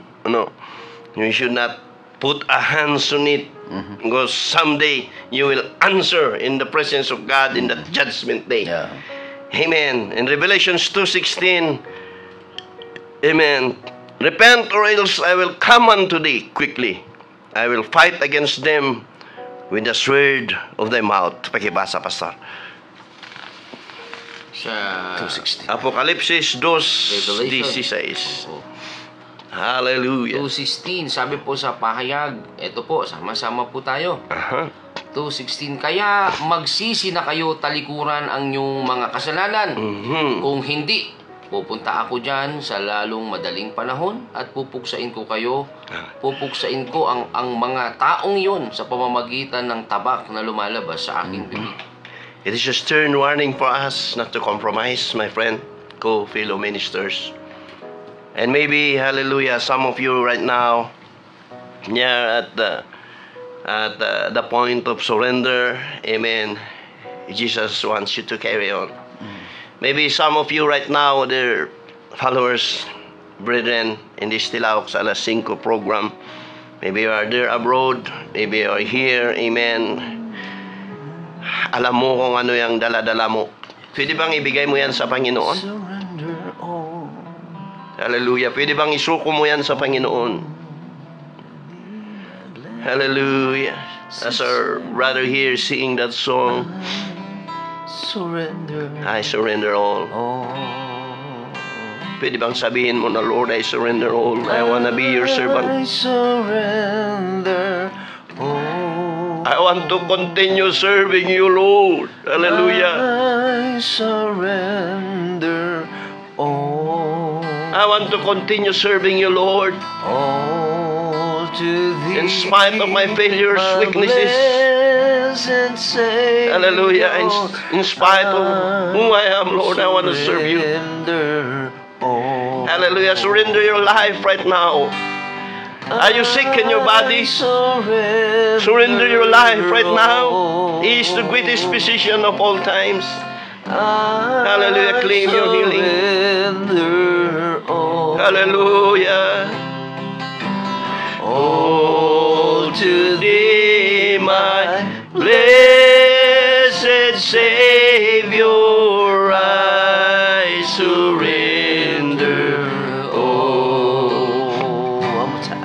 we should not put a hands on it, because someday you will answer in the presence of God in the judgment day. Yeah. Amen. In Revelations 2:16, amen, repent or else I will come unto thee quickly. I will fight against them with the sword of thy mouth. Pakibasa, Pastor. Sa 2:16. Apokalipsis 2:16. Hallelujah. 2:16, sabi po sa pahayag, ito po, sama-sama po tayo. 2:16, kaya magsisi na kayo, talikuran ang inyong mga kasalanan. Kung hindi, pupunta ako dyan sa lalong madaling panahon at pupuksain ko kayo. Pupuksain ko ang mga taong yun sa pamamagitan ng tabak na lumalabas sa aking bibig. It is a stern warning for us not to compromise, my friend, co-fellow ministers. And maybe, hallelujah, some of you right now, near at the point of surrender, amen, Jesus wants you to carry on. Maybe some of you right now, dear followers, brethren, in this Tilaok sa Alas 5 program, maybe you are there abroad, maybe you are here, amen. Alam mo kung ano yung dala-dala mo. Pwede bang ibigay mo yan sa Panginoon? Hallelujah. Pwede bang isuko mo yan sa Panginoon? Hallelujah. As our brother here singing that song, I surrender all. Pwede bang sabihin mo na, Lord, I surrender all. I wanna be your servant. I surrender all. I want to continue serving you, Lord. Hallelujah. I surrender all. I want to continue serving you, Lord. All to thee. In spite of my failures, my weaknesses. blessed Savior. Hallelujah. In spite of who I am, Lord, I want to serve you. Surrender all. Hallelujah. Surrender your life right now. Are you sick in your body? Surrender your life right now. He is the greatest physician of all times. Hallelujah. Claim your healing. Hallelujah. All to Thee, my blessed Savior, I surrender all. One more time.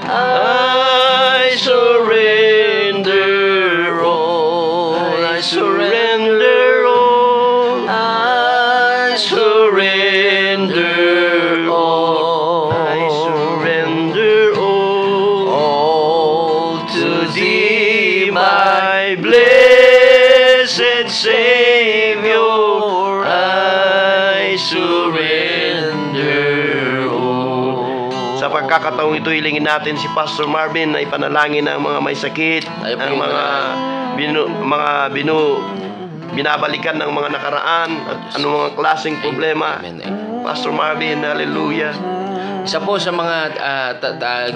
I surrender all. I surrender all. I surrender all. I surrender all. All to Thee, my blessed Savior, I surrender all. Sa pagkakataong ito, hilingin natin si Pastor Marvin na ipanalangin ang mga may sakit, Tayo po ang binabalikan ng mga nakaraan at anong mga klaseng problema. Amen. Pastor Marvin, hallelujah. Isa po sa mga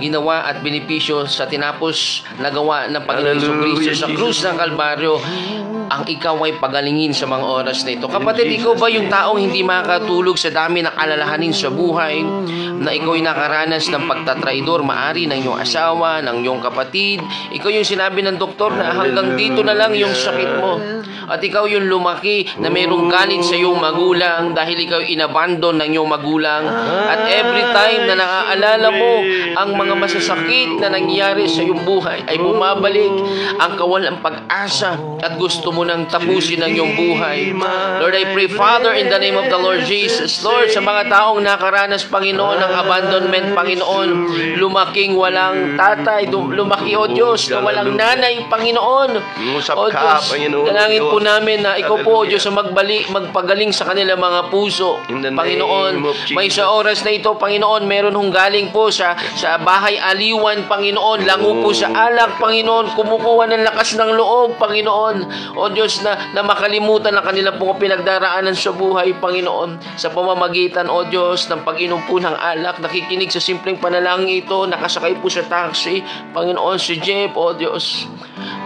ginawa at benepisyo sa tinapos na gawa ng Panginoon Hallelujah, Kristo sa Jesus. krus ng Kalbaryo, ang ikaw ay pagalingin sa mga oras na ito. Kapatid, ikaw ba yung taong hindi makakatulog sa dami ng alalahanin sa buhay, na ikaw ay nakaranas ng pagtatraidor, maari ng iyong asawa, ng iyong kapatid? Ikaw yung sinabi ng doktor na hanggang dito na lang yung sakit mo. At ikaw yung lumaki na mayroong galit sa iyong magulang dahil ikaw inabandon ng iyong magulang. At every time na naaalala mo ang mga masasakit na nangyari sa iyong buhay, ay bumabalik ang kawalang pag-asa at gusto mo nang tapusin ang iyong buhay. Lord, I pray, Father, in the name of the Lord Jesus, Lord, sa mga taong nakaranas, Panginoon, ng abandonment, Panginoon, lumaking walang tatay, lumaki, O Diyos, na walang nanay, Panginoon. O Diyos, dalangin po namin na ikaw po, O Diyos, magpagaling sa kanila mga puso. Panginoon, may sa oras na ito, Panginoon, meron hong galing po sa bahay aliwan, Panginoon, lango po sa alak, Panginoon, kumukuha ng lakas ng loob, Panginoon. O Diyos, na makalimutan ang kanila pong pinagdaraanan sa buhay, Panginoon, sa pamamagitan, O Diyos, ng pag-inom po ng alak, nakikinig sa simpleng panalangin ito, nakasakay po sa taxi, Panginoon, si Jeff, O Diyos.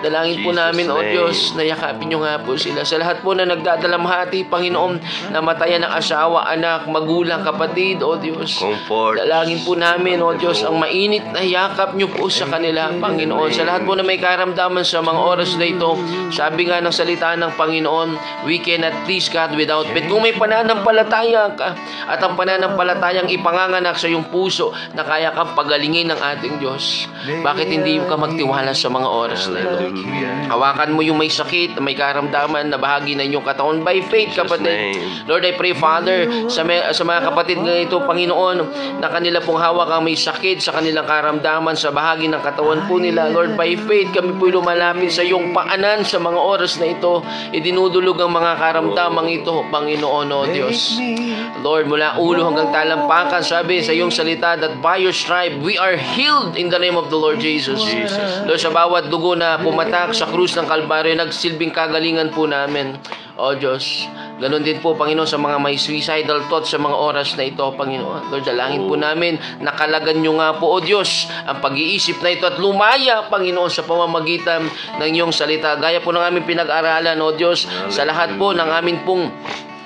Dalangin po namin, O Diyos, na yakapin nyo nga po sila. Sa lahat po na nagdadalamhati, Panginoon, namatayan ng asawa, anak, magulang, kapatid, O Diyos. Comfort. Dalangin po namin, O Diyos, ang mainit na yakap nyo po sa kanila, Panginoon. Sa lahat po na may karamdaman sa mga oras na ito, sabi nga ng salita ng Panginoon, we cannot please God without faith. Kung may pananampalataya ka, at ang pananampalatayang ipanganganak sa iyong puso, na kaya kang pagalingin ng ating Diyos, bakit hindi ka magtiwala sa mga oras na ito? Hawakan mo yung may sakit, may karamdaman na bahagi ng inyong katawan by faith, kapatid. Lord, I pray, Father, sa mga kapatid na ito, Panginoon, na kanila pong hawak ang may sakit sa kanilang karamdaman sa bahagi ng katawan po nila. Lord, by faith, kami po'y lumalapit sa iyong paanan sa mga oras na ito. Idinudulog ang mga karamdamang ito, Panginoon, O Diyos. Lord, mula ulo hanggang talampakan, sabi sa iyong salita that by your stripe, we are healed in the name of the Lord Jesus. Lord, sa bawat dugo na pumatak sa krus ng Kalbaryo, nagsilbing kagalingan po namin, O Diyos. Ganon din po, Panginoon, sa mga may suicidal thoughts sa mga oras na ito, Panginoon. Lord, dalangin po namin, nakalagan nyo nga po, O Diyos, ang pag-iisip na ito at lumaya, Panginoon, sa pamamagitan ng iyong salita. Gaya po ng aming pinag-aralan, O Diyos, sa lahat po ng amin pong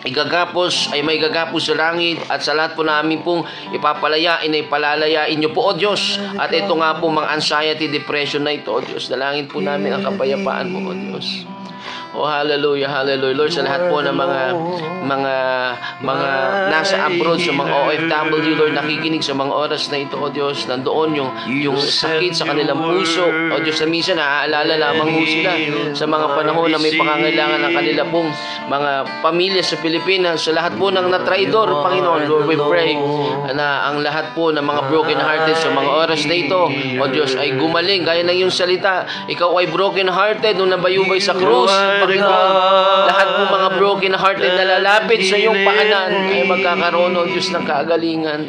igagapos ay may gagapos sa langit, at sa lahat po namin pong ipapalayain ay palalayain nyo po, O Diyos. At ito nga po mga anxiety, depression na ito, O Diyos. Dalangin po namin ang kapayapaan mo, O Diyos. Oh, hallelujah, hallelujah. Lord, sa lahat po ng mga nasa abroad, sa mga OFW, Lord, nakikinig sa mga oras na ito, O Diyos, nandoon yung sakit sa kanilang puso, O Diyos, na minsan naaalala lamang mo sila sa mga panahon na may pangangailangan ng kanila pong mga pamilya sa Pilipinas. Sa lahat po ng natraidor, Panginoon, Lord, we pray na ang lahat po ng mga broken hearted sa mga oras na ito, O Diyos, ay gumaling. Gaya ng iyong salita, ikaw ay broken hearted nung nabayubay sa krus, Panginoon. Lahat po mga broken hearted na lalapit sa iyong paanan ay magkakaroon, O Diyos, ng kaagalingan.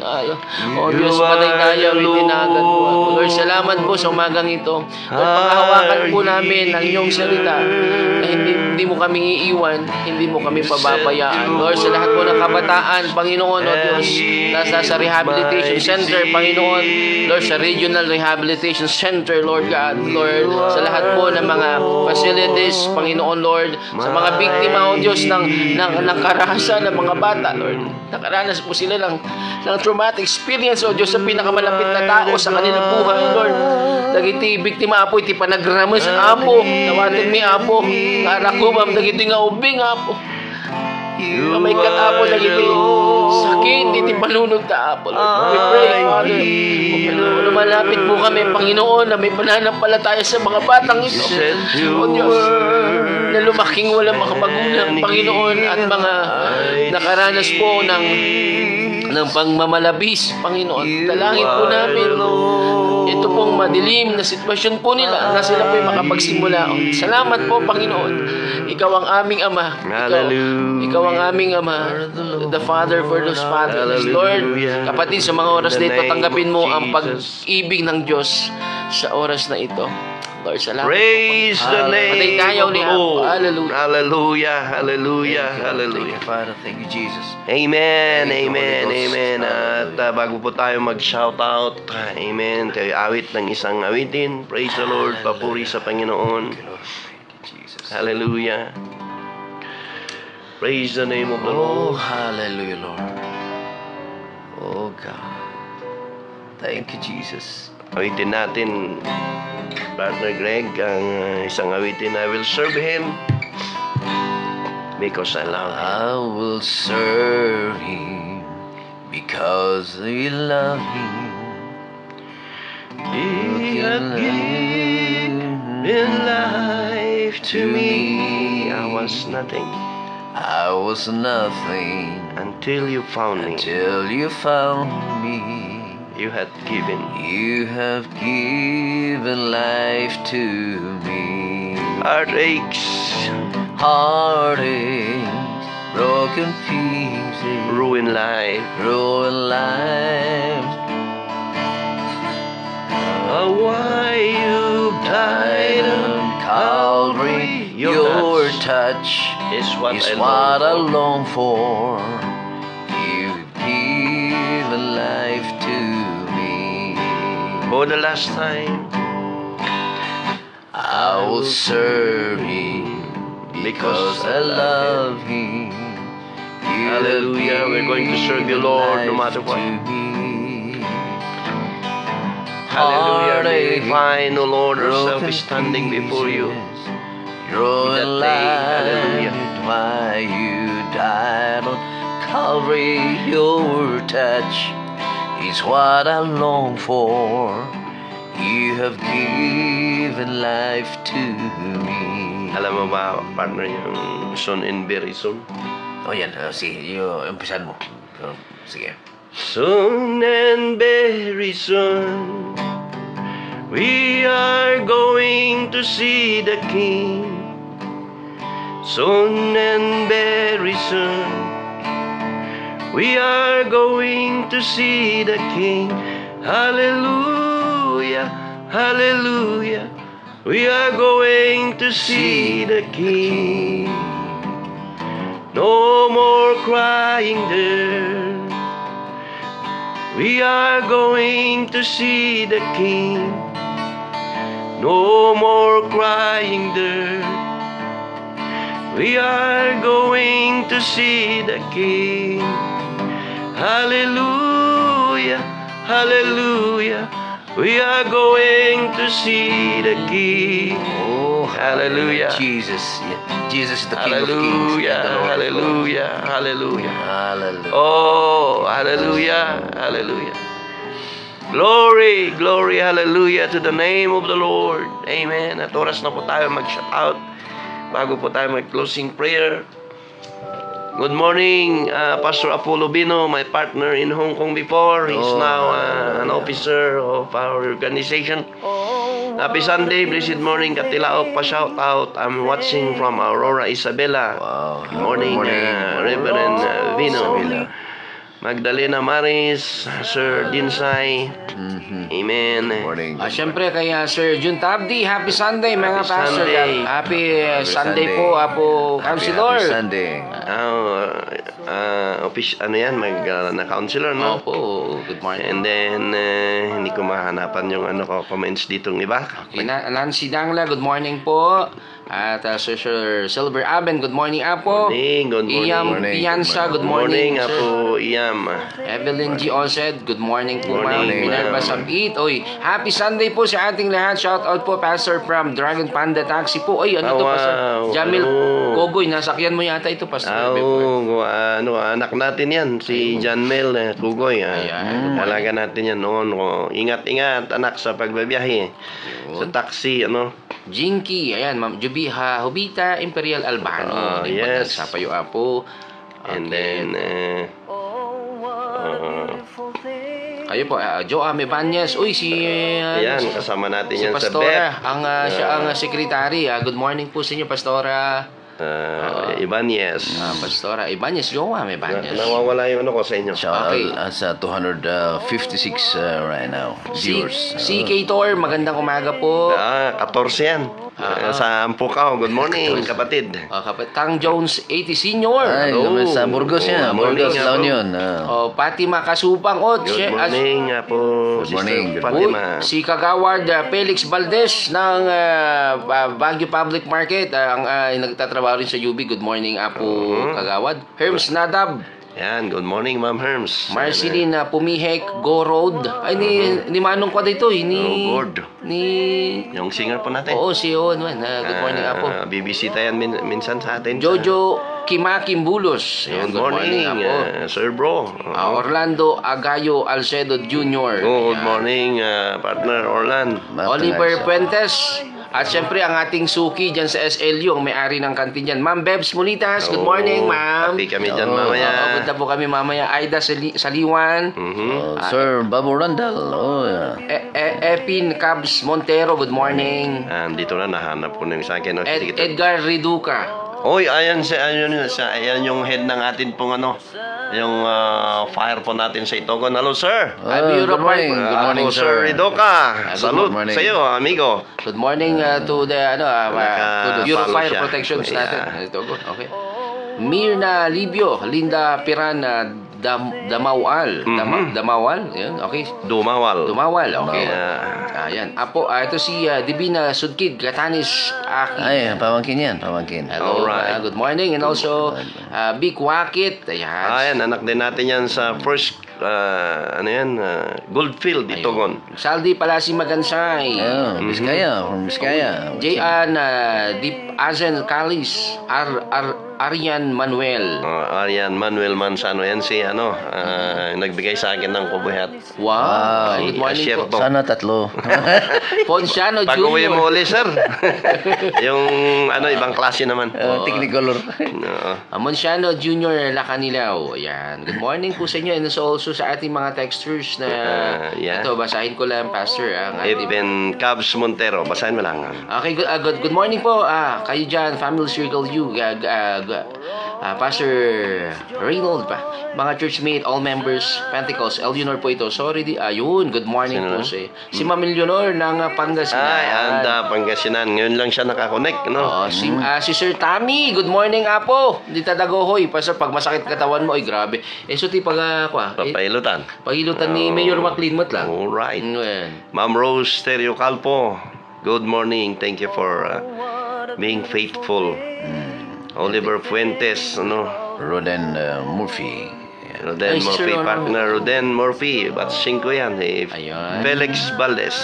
O Diyos, panay-daya, itinagan po. Lord, salamat po sa umagang ito. Lord, panghawakan po namin ang iyong salita na hindi mo kami iiwan, hindi mo kami pababayaan. Lord, sa lahat po ng kabataan, Panginoon, O Diyos, nasa sa rehabilitation center, Panginoon, Lord, sa regional rehabilitation center, Lord God, Lord, sa lahat po ng mga facilities, Panginoon, Lord, sa mga biktima, O Diyos, ng karahasan ng mga bata, Lord. Nakaranas po sila ng traumatic experience, O Diyos, sa pinakamalapit na tao sa kanilang buhay, Lord. Dagiti biktima, Apo, iti panagramas, Apo, nawatin mi, Apo, karakumam, dagiti nga ubing, Apo. May katapo na giti sakit, iti palunod ta, Apo, Lord. We pray, Father, lumalapit po kami, Panginoon, na may pananampalataya sa mga batang ito, O Diyos, na lumaking walang mga magulang, Panginoon, at mga nakaranas po ng pangmamalabis, Panginoon. Dalangin po namin ito pong madilim na sitwasyon po nila na sila po'y makapagsimula. Salamat po, Panginoon. Ikaw ang aming Ama. Ikaw ang aming Ama, the Father for those fathers. Lord, kapatid, sa mga oras na ito, tanggapin mo ang pag-ibig ng Diyos sa oras na ito. Lord, salamat. Praise the name of the Lord. Hallelujah. Hallelujah. Hallelujah. Hallelujah. Father, thank you, Jesus. Amen. Amen. Amen. At bago po tayo mag-shoutout, amen, tayo awit ng isang awitin. Praise the Lord. Papuri sa Panginoon. Jesus. Hallelujah. Praise the name of the Oh, Lord. hallelujah, Lord. Oh, God. Thank you, Jesus. Awitin natin, Partner Greg, ang isang awitin. I will serve Him because I love Him. I will serve Him because I love Him. He hath given life to me. I was nothing I was nothing until you found me. until you found me. You had given You have given life to me. heartaches, Heartaches, broken pieces, ruined life. ruined lives. Oh, why you died on Calvary, your touch is what is I what I long long for. You've given life to me. for. The last time, I will serve Him because I love Him. You have Hallelujah. We're going to serve you, Lord, no given matter what. life to me. hallelujah, may we Heartache, find, O Lord, ourselves broken standing before you. pieces, ruined that day. Hallelujah. life, why you died on Calvary, your touch is what I long for. You have given life to me. Alam mo ba, partner, yung soon and very soon? Oh, yan. Sige, yung umpisan mo. Sige. Soon and very soon, we are going to see the King. Soon and very soon, we are going to see the King. Hallelujah, hallelujah. We are going to see the King. No more crying there. We are going to see the King. No more crying there. We are going to see the King. Hallelujah, hallelujah. We are going to see the King. Oh, Hallelujah. Jesus. Jesus is the King of Kings. Hallelujah, and the Lord of Lords. hallelujah, hallelujah. Hallelujah. Oh, hallelujah, hallelujah. Glory, glory, hallelujah to the name of the Lord. Amen. At oras na po tayo mag-shout out bago po tayo mag-closing prayer. Good morning, Pastor Apollo Bino, my partner in Hong Kong before. He's now an officer of our organization. Happy Sunday, blessed morning, Katilaok, pa-shout out. I'm watching from Aurora, Isabela. Wow. Good morning, Reverend Vino. Magdalena Maris, Sir Dinsay. Amen. Morning. Siyempre kay Sir Jun Tabdi, Happy Sunday mga Happy pastor. Sunday. Happy Sunday po, Apo Counselor. Happy Sunday. Ano yan, na-counselor, no? Opo, good morning. And then, hindi ko mahanapan yung comments dito ng iba. Nancy Dangla, good morning po. At Sir Silver Aben, good morning Apo. Good morning. Iyam Morning. Piansa, good Good morning, morning. Apo Iyam. Evelyn G. Olsed, good morning po ma'am. Morning, Minerva ma'am. Sabit, oy, happy Sunday po sa ating lahat. Shout out po Pastor from Dragon Panda Taxi po. Oy, ano to Wow. Pastor? Jamil Hello. Kogoy, nasakyan mo yata ito Pastor. Anak natin yan, si John Mel Kugoy. Ayan. Talaga natin yan noon. Ingat-ingat, anak, sa pagbabiyahe. Sa taxi, Jinky, ayan, Ma'am Jubiha Hobita Imperial Albano. Yes. Sa payo Apo. And then, Kayo po, Joam Ibanez. Uy, ayan, kasama natin si yan sa Pastora, BEP. siya ang secretary. Good morning po sa inyo, Pastora. Ibanez. Pastora Ibanez, Joam Ibanez. Nawawala yung ko sa inyo. Shout Okay. out sa 256 right now. Viewers. CK Tor, magandang umaga po. 14 yan. Sa Ampukaw. Good morning, kapatid. Tang Jones 80 Senior. Ay, sa Burgos yan. morning, Burgos, Apo. La Union. Fatima Kasupang. Good morning, po. Good morning. Sister Fatima. Si Kagawad Felix Valdez ng Baguio Public Market. Ang nagtatrabaho rin sa UB. Good morning, Apo Kagawad. Herms Nadab. Yan, good morning, Ma'am Herms. Marceline Pumihek, Go Road. Ay, ni Manong ko dito. Good. Yung singer po natin. Oo, si Owen. Good morning, Apo. Bibisita yan minsan sa atin. Jojo Kimakimbulos. Good morning, Apo. Sir Bro. Orlando Agayo Alcedo Jr. Good morning, partner Orlan. Oliver Puentes. At syempre ang ating suki dyan sa SLU, ang may-ari ng kantin dyan. Ma'am Bebs Mulitas, good morning, ma'am. Happy kami dyan mamaya. Punta po kami mamaya. Aida Saliwan. Sir Babu Randall. Oh, yeah. Epin Cabs Montero, good morning. Dito na nahanap ko ng sa akin. Edgar Riduca. Oy, ayan yung head ng atin pong yung fire po natin sa Itogon. Hello, sir. Good morning. Good morning, Ako, Sir Ridoka. Salute morning. sa iyo, amigo. Good morning to the to the Bureau of Naka-follow Fire siya. Protections Yeah. natin. Ito, okay. Mirna Libio, Linda Piran, Damawal. Damawal, yan, okay. Dumawal. Dumawal, okay. Yeah. Ayan. Apo, ito si Divina Sudkid, Gatanis Aki. Ay, pamangkin yan. Pamangkin. Hello, Alright. good morning. And also, Big Wakit. Ayan. Ayan, anak din natin yan sa first, Goldfield, Itogon. Saldi Palasi Magansay. Oh, Biskaya. From Biskaya. J.An. Deep Azen Kalis. Arian Manuel. Arian Manuel Manzano, yan si nagbigay sa akin ng kubuhat. Wow. Good morning Share po. to. Sana tatlo. Ponciano Pag-uwi Jr. mo uli, sir. Yung ibang klase naman. Technicolor. Oo. Ponciano Jr. Lacanilaw. Ayan. Good morning po sa inyo and also sa ating mga texters na Yeah. ito, basahin ko lang, Pastor, ang ating... Even Cabs Montero, basahin mo lang. Okay, good morning po. Kayo dyan, Family Circle U, Pastor Reynold pa. Mga churchmate, all members, Pentecost, Eleanor po ito. Sorry, ayun, good morning Sino po na? si Ma'am Eleanor ng Pangasinan. Ay, anda, Pangasinan. Ngayon lang siya nakakonect, no? Oo, si Sir Tammy, good morning apo. Di tadagohoy, Pastor, pag masakit katawan mo, ay grabe. Suti pag Papailutan. pagilutan ni Mayor McLeanmot lang. Alright. Ngayon. Ma'am Rose Stereo Calpo, good morning. Thank you for being faithful. Oliver Fuentes, Roden Murphy. Roden Ay, Murphy, sir, partner Roden Murphy, bat 5 yan. Ayun. Felix Valdez.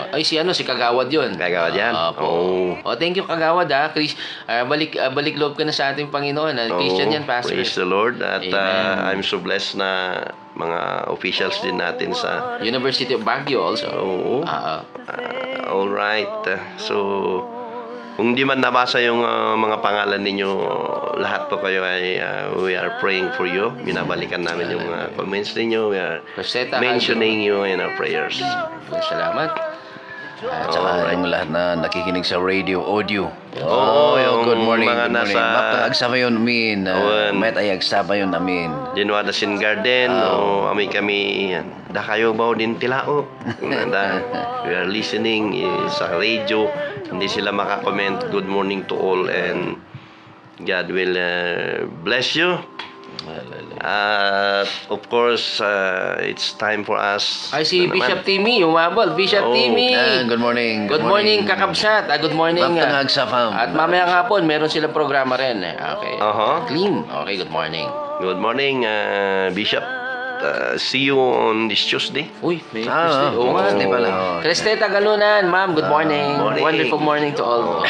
Ay, si Kagawad yun. Kagawad yan? Opo. Thank you, Kagawad, Chris. Balik loob ka na sa ating Panginoon. Christian yan, Pastor. Praise the Lord. At Amen. I'm so blessed na mga officials din natin sa University of Baguio also. Oo. All right. So, kung di man nabasa yung mga pangalan ninyo, lahat po kayo ay we are praying for you. Binabalikan namin yung comments ninyo. We are Rosetta mentioning you in our prayers. Salamat. At saka yung lahat na nakikinig sa radio, audio. yung good morning, mga good morning. nasa- Mapag-agsama yun, amin. Awan. May agsama yun, amin. Dinwada Sin Garden, kami, da kayo ba din tilao? We are listening sa radio. Hindi sila makakomment. Good morning to all and God will bless you. Of course, it's time for us. Ay, si Bishop Timmy, umabol. Bishop Timmy. Good morning. Good morning, kakabsat. Good morning. Maptangag sa fam. At mamayang hapon, meron silang programa rin. Okay. Uh-huh. Clean. Okay, good morning. Good morning, Bishop. See you on this Tuesday. Uy, may Tuesday. Oo nga. Tuesday pala. Cristeta Galunan, ma'am, good morning. morning. Wonderful morning to all.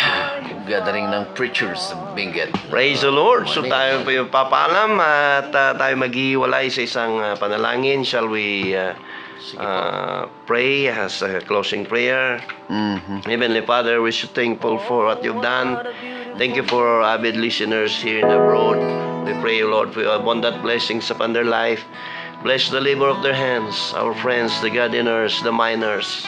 Gathering ng preachers, Benguet. Praise the Lord. So tayo po yung papaalam at tayo maghiwalay sa isang panalangin. Shall we pray as a closing prayer? Heavenly Father, we're so thankful for what you've done. Thank you for our avid listeners here and abroad. We pray, Lord, for your abundant blessings upon their life. Bless the labor of their hands, our friends, the gardeners, the miners.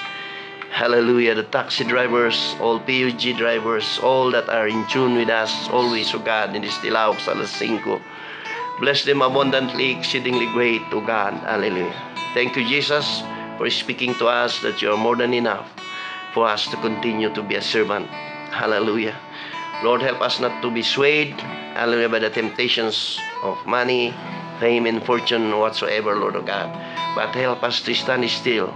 Hallelujah, the taxi drivers, all PUG drivers, all that are in tune with us, always, O God, in this Tilaok sa alas 5. Bless them abundantly, exceedingly great, O God. Hallelujah. Thank you, Jesus, for speaking to us that you are more than enough for us to continue to be a servant. Hallelujah. Lord, help us not to be swayed, hallelujah, by the temptations of money, fame, and fortune, whatsoever, Lord of God. But help us to stand still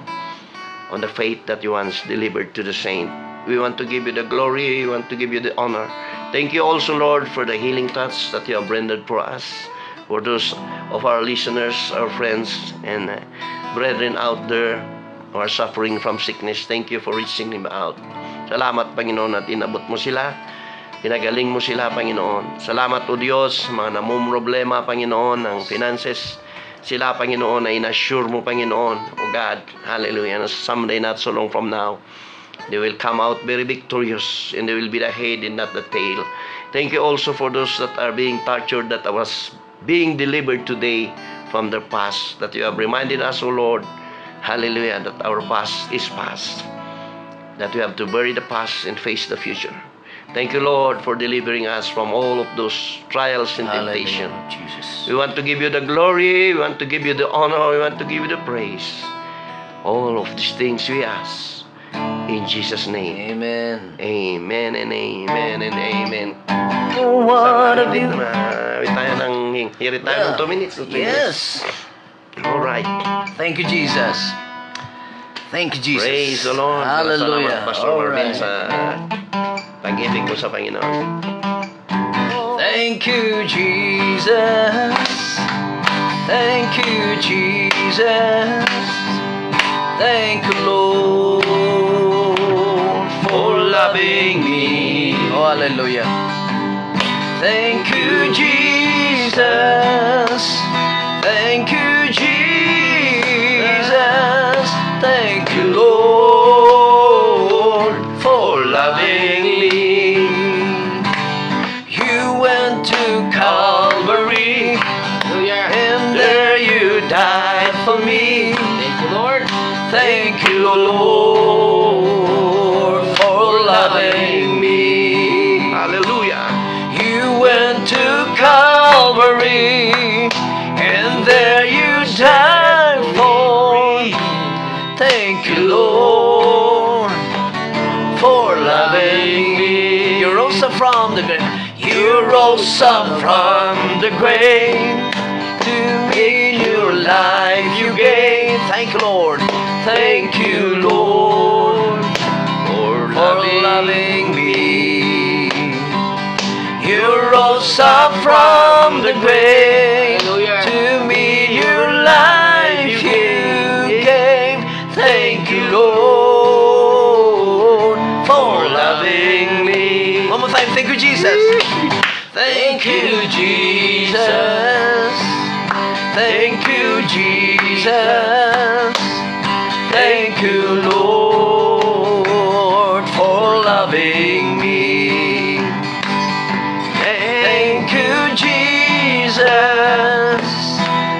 on the faith that you once delivered to the saint. We want to give you the glory. We want to give you the honor. Thank you also, Lord, for the healing touch that you have rendered for us, for those of our listeners, our friends, and brethren out there who are suffering from sickness. Thank you for reaching them out. Salamat, Panginoon, at inabot mo sila. Pinagaling mo sila, Panginoon. Salamat, O Diyos, mga namumroblema, Panginoon, ng finances. Sila, Panginoon, ay inassure mo, Panginoon, O God, hallelujah, someday not so long from now, they will come out very victorious, and they will be the head and not the tail. Thank you also for those that are being tortured, that was being delivered today from their past, that you have reminded us, O Lord, hallelujah, that our past is past, that we have to bury the past and face the future. Thank you, Lord, for delivering us from all of those trials and temptation. Jesus. We want to give you the glory. We want to give you the honor. We want to give you the praise. All of these things we ask in Jesus' name. Amen. Amen and amen and amen. What a beautiful... Hirit tayo ng 2 minutes. Yes. All right. Thank you, Jesus. Thank you, Jesus. Praise the Lord. Hallelujah. Salamat, Pastor Marvin, Alright. sa pag-ibig mo sa Panginoon. Thank you, Jesus. Thank you, Jesus. Thank you, Lord, for loving me. Oh, hallelujah. Thank you, Jesus. Thank you, Jesus. Thank you, Lord, for loving me. You went to Calvary, and there you died for me. Thank you, Lord. Thank you, Lord, for loving me. Hallelujah. You went to Calvary, and there you died for me. Thank you, Lord, for loving me. You rose up from the grave. You rose up from the grave. To me, your life you gave. Thank you, Lord. Thank you, Lord, for loving me. You rose up from the grave. Hallelujah. To me, your life you gave. Thank you, Lord, for loving me. One more time. Thank you, Jesus. Thank you, Jesus. Thank you, Jesus. Thank you, Lord, for loving me. Thank you, Jesus.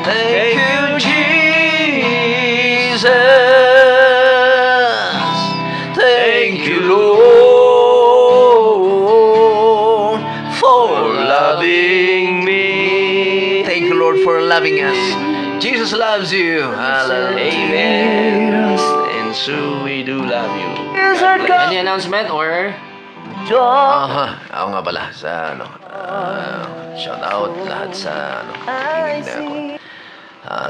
Thank you, Jesus. Thank you, Lord, for loving me. Thank you, Lord, for loving us. Jesus loves you. Hallelujah. Amen. And so we do love you. Any announcement or? Ako nga pala sa shout out lahat sa nakikinig na ako.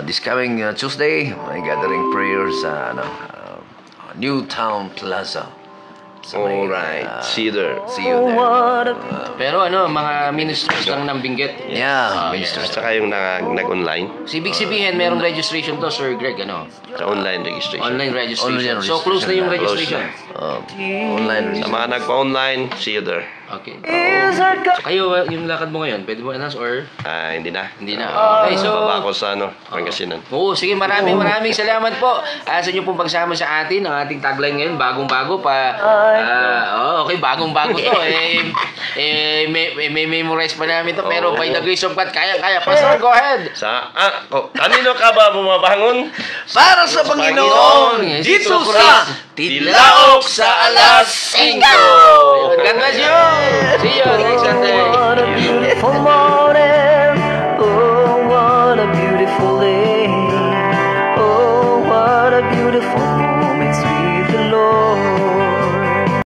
This coming Tuesday, may gathering prayer sa New Town Plaza. Sa may, Alright. See you there. See you there. Pero mga ministers lang ng Benguet. Yeah, At ministers. saka yung nag-online. Ibig sabihin, merong registration to, Sir Greg, Sa online registration. Online registration. Online So, close na yung registration. registration. Online Sa mga nagpa-online, see you there. Okay. So, kayo, yung lakad mo ngayon, pwede mo announce or Hindi na. hindi na? Okay, so... Baba ako sa Pangasinan. Oo, sige, maraming salamat po sa inyo pong pagsama sa atin. Ang ating tagline ngayon, bagong-bago pa. Okay, bagong-bago to. May memorize pa namin to. Pero by the grace of God, kaya. Pastor, go ahead. Kanino ka ba bumabangon? para sa Panginoon dito sa Tilaok sa alas 5. God bless you. See you next Sunday. What a beautiful morning.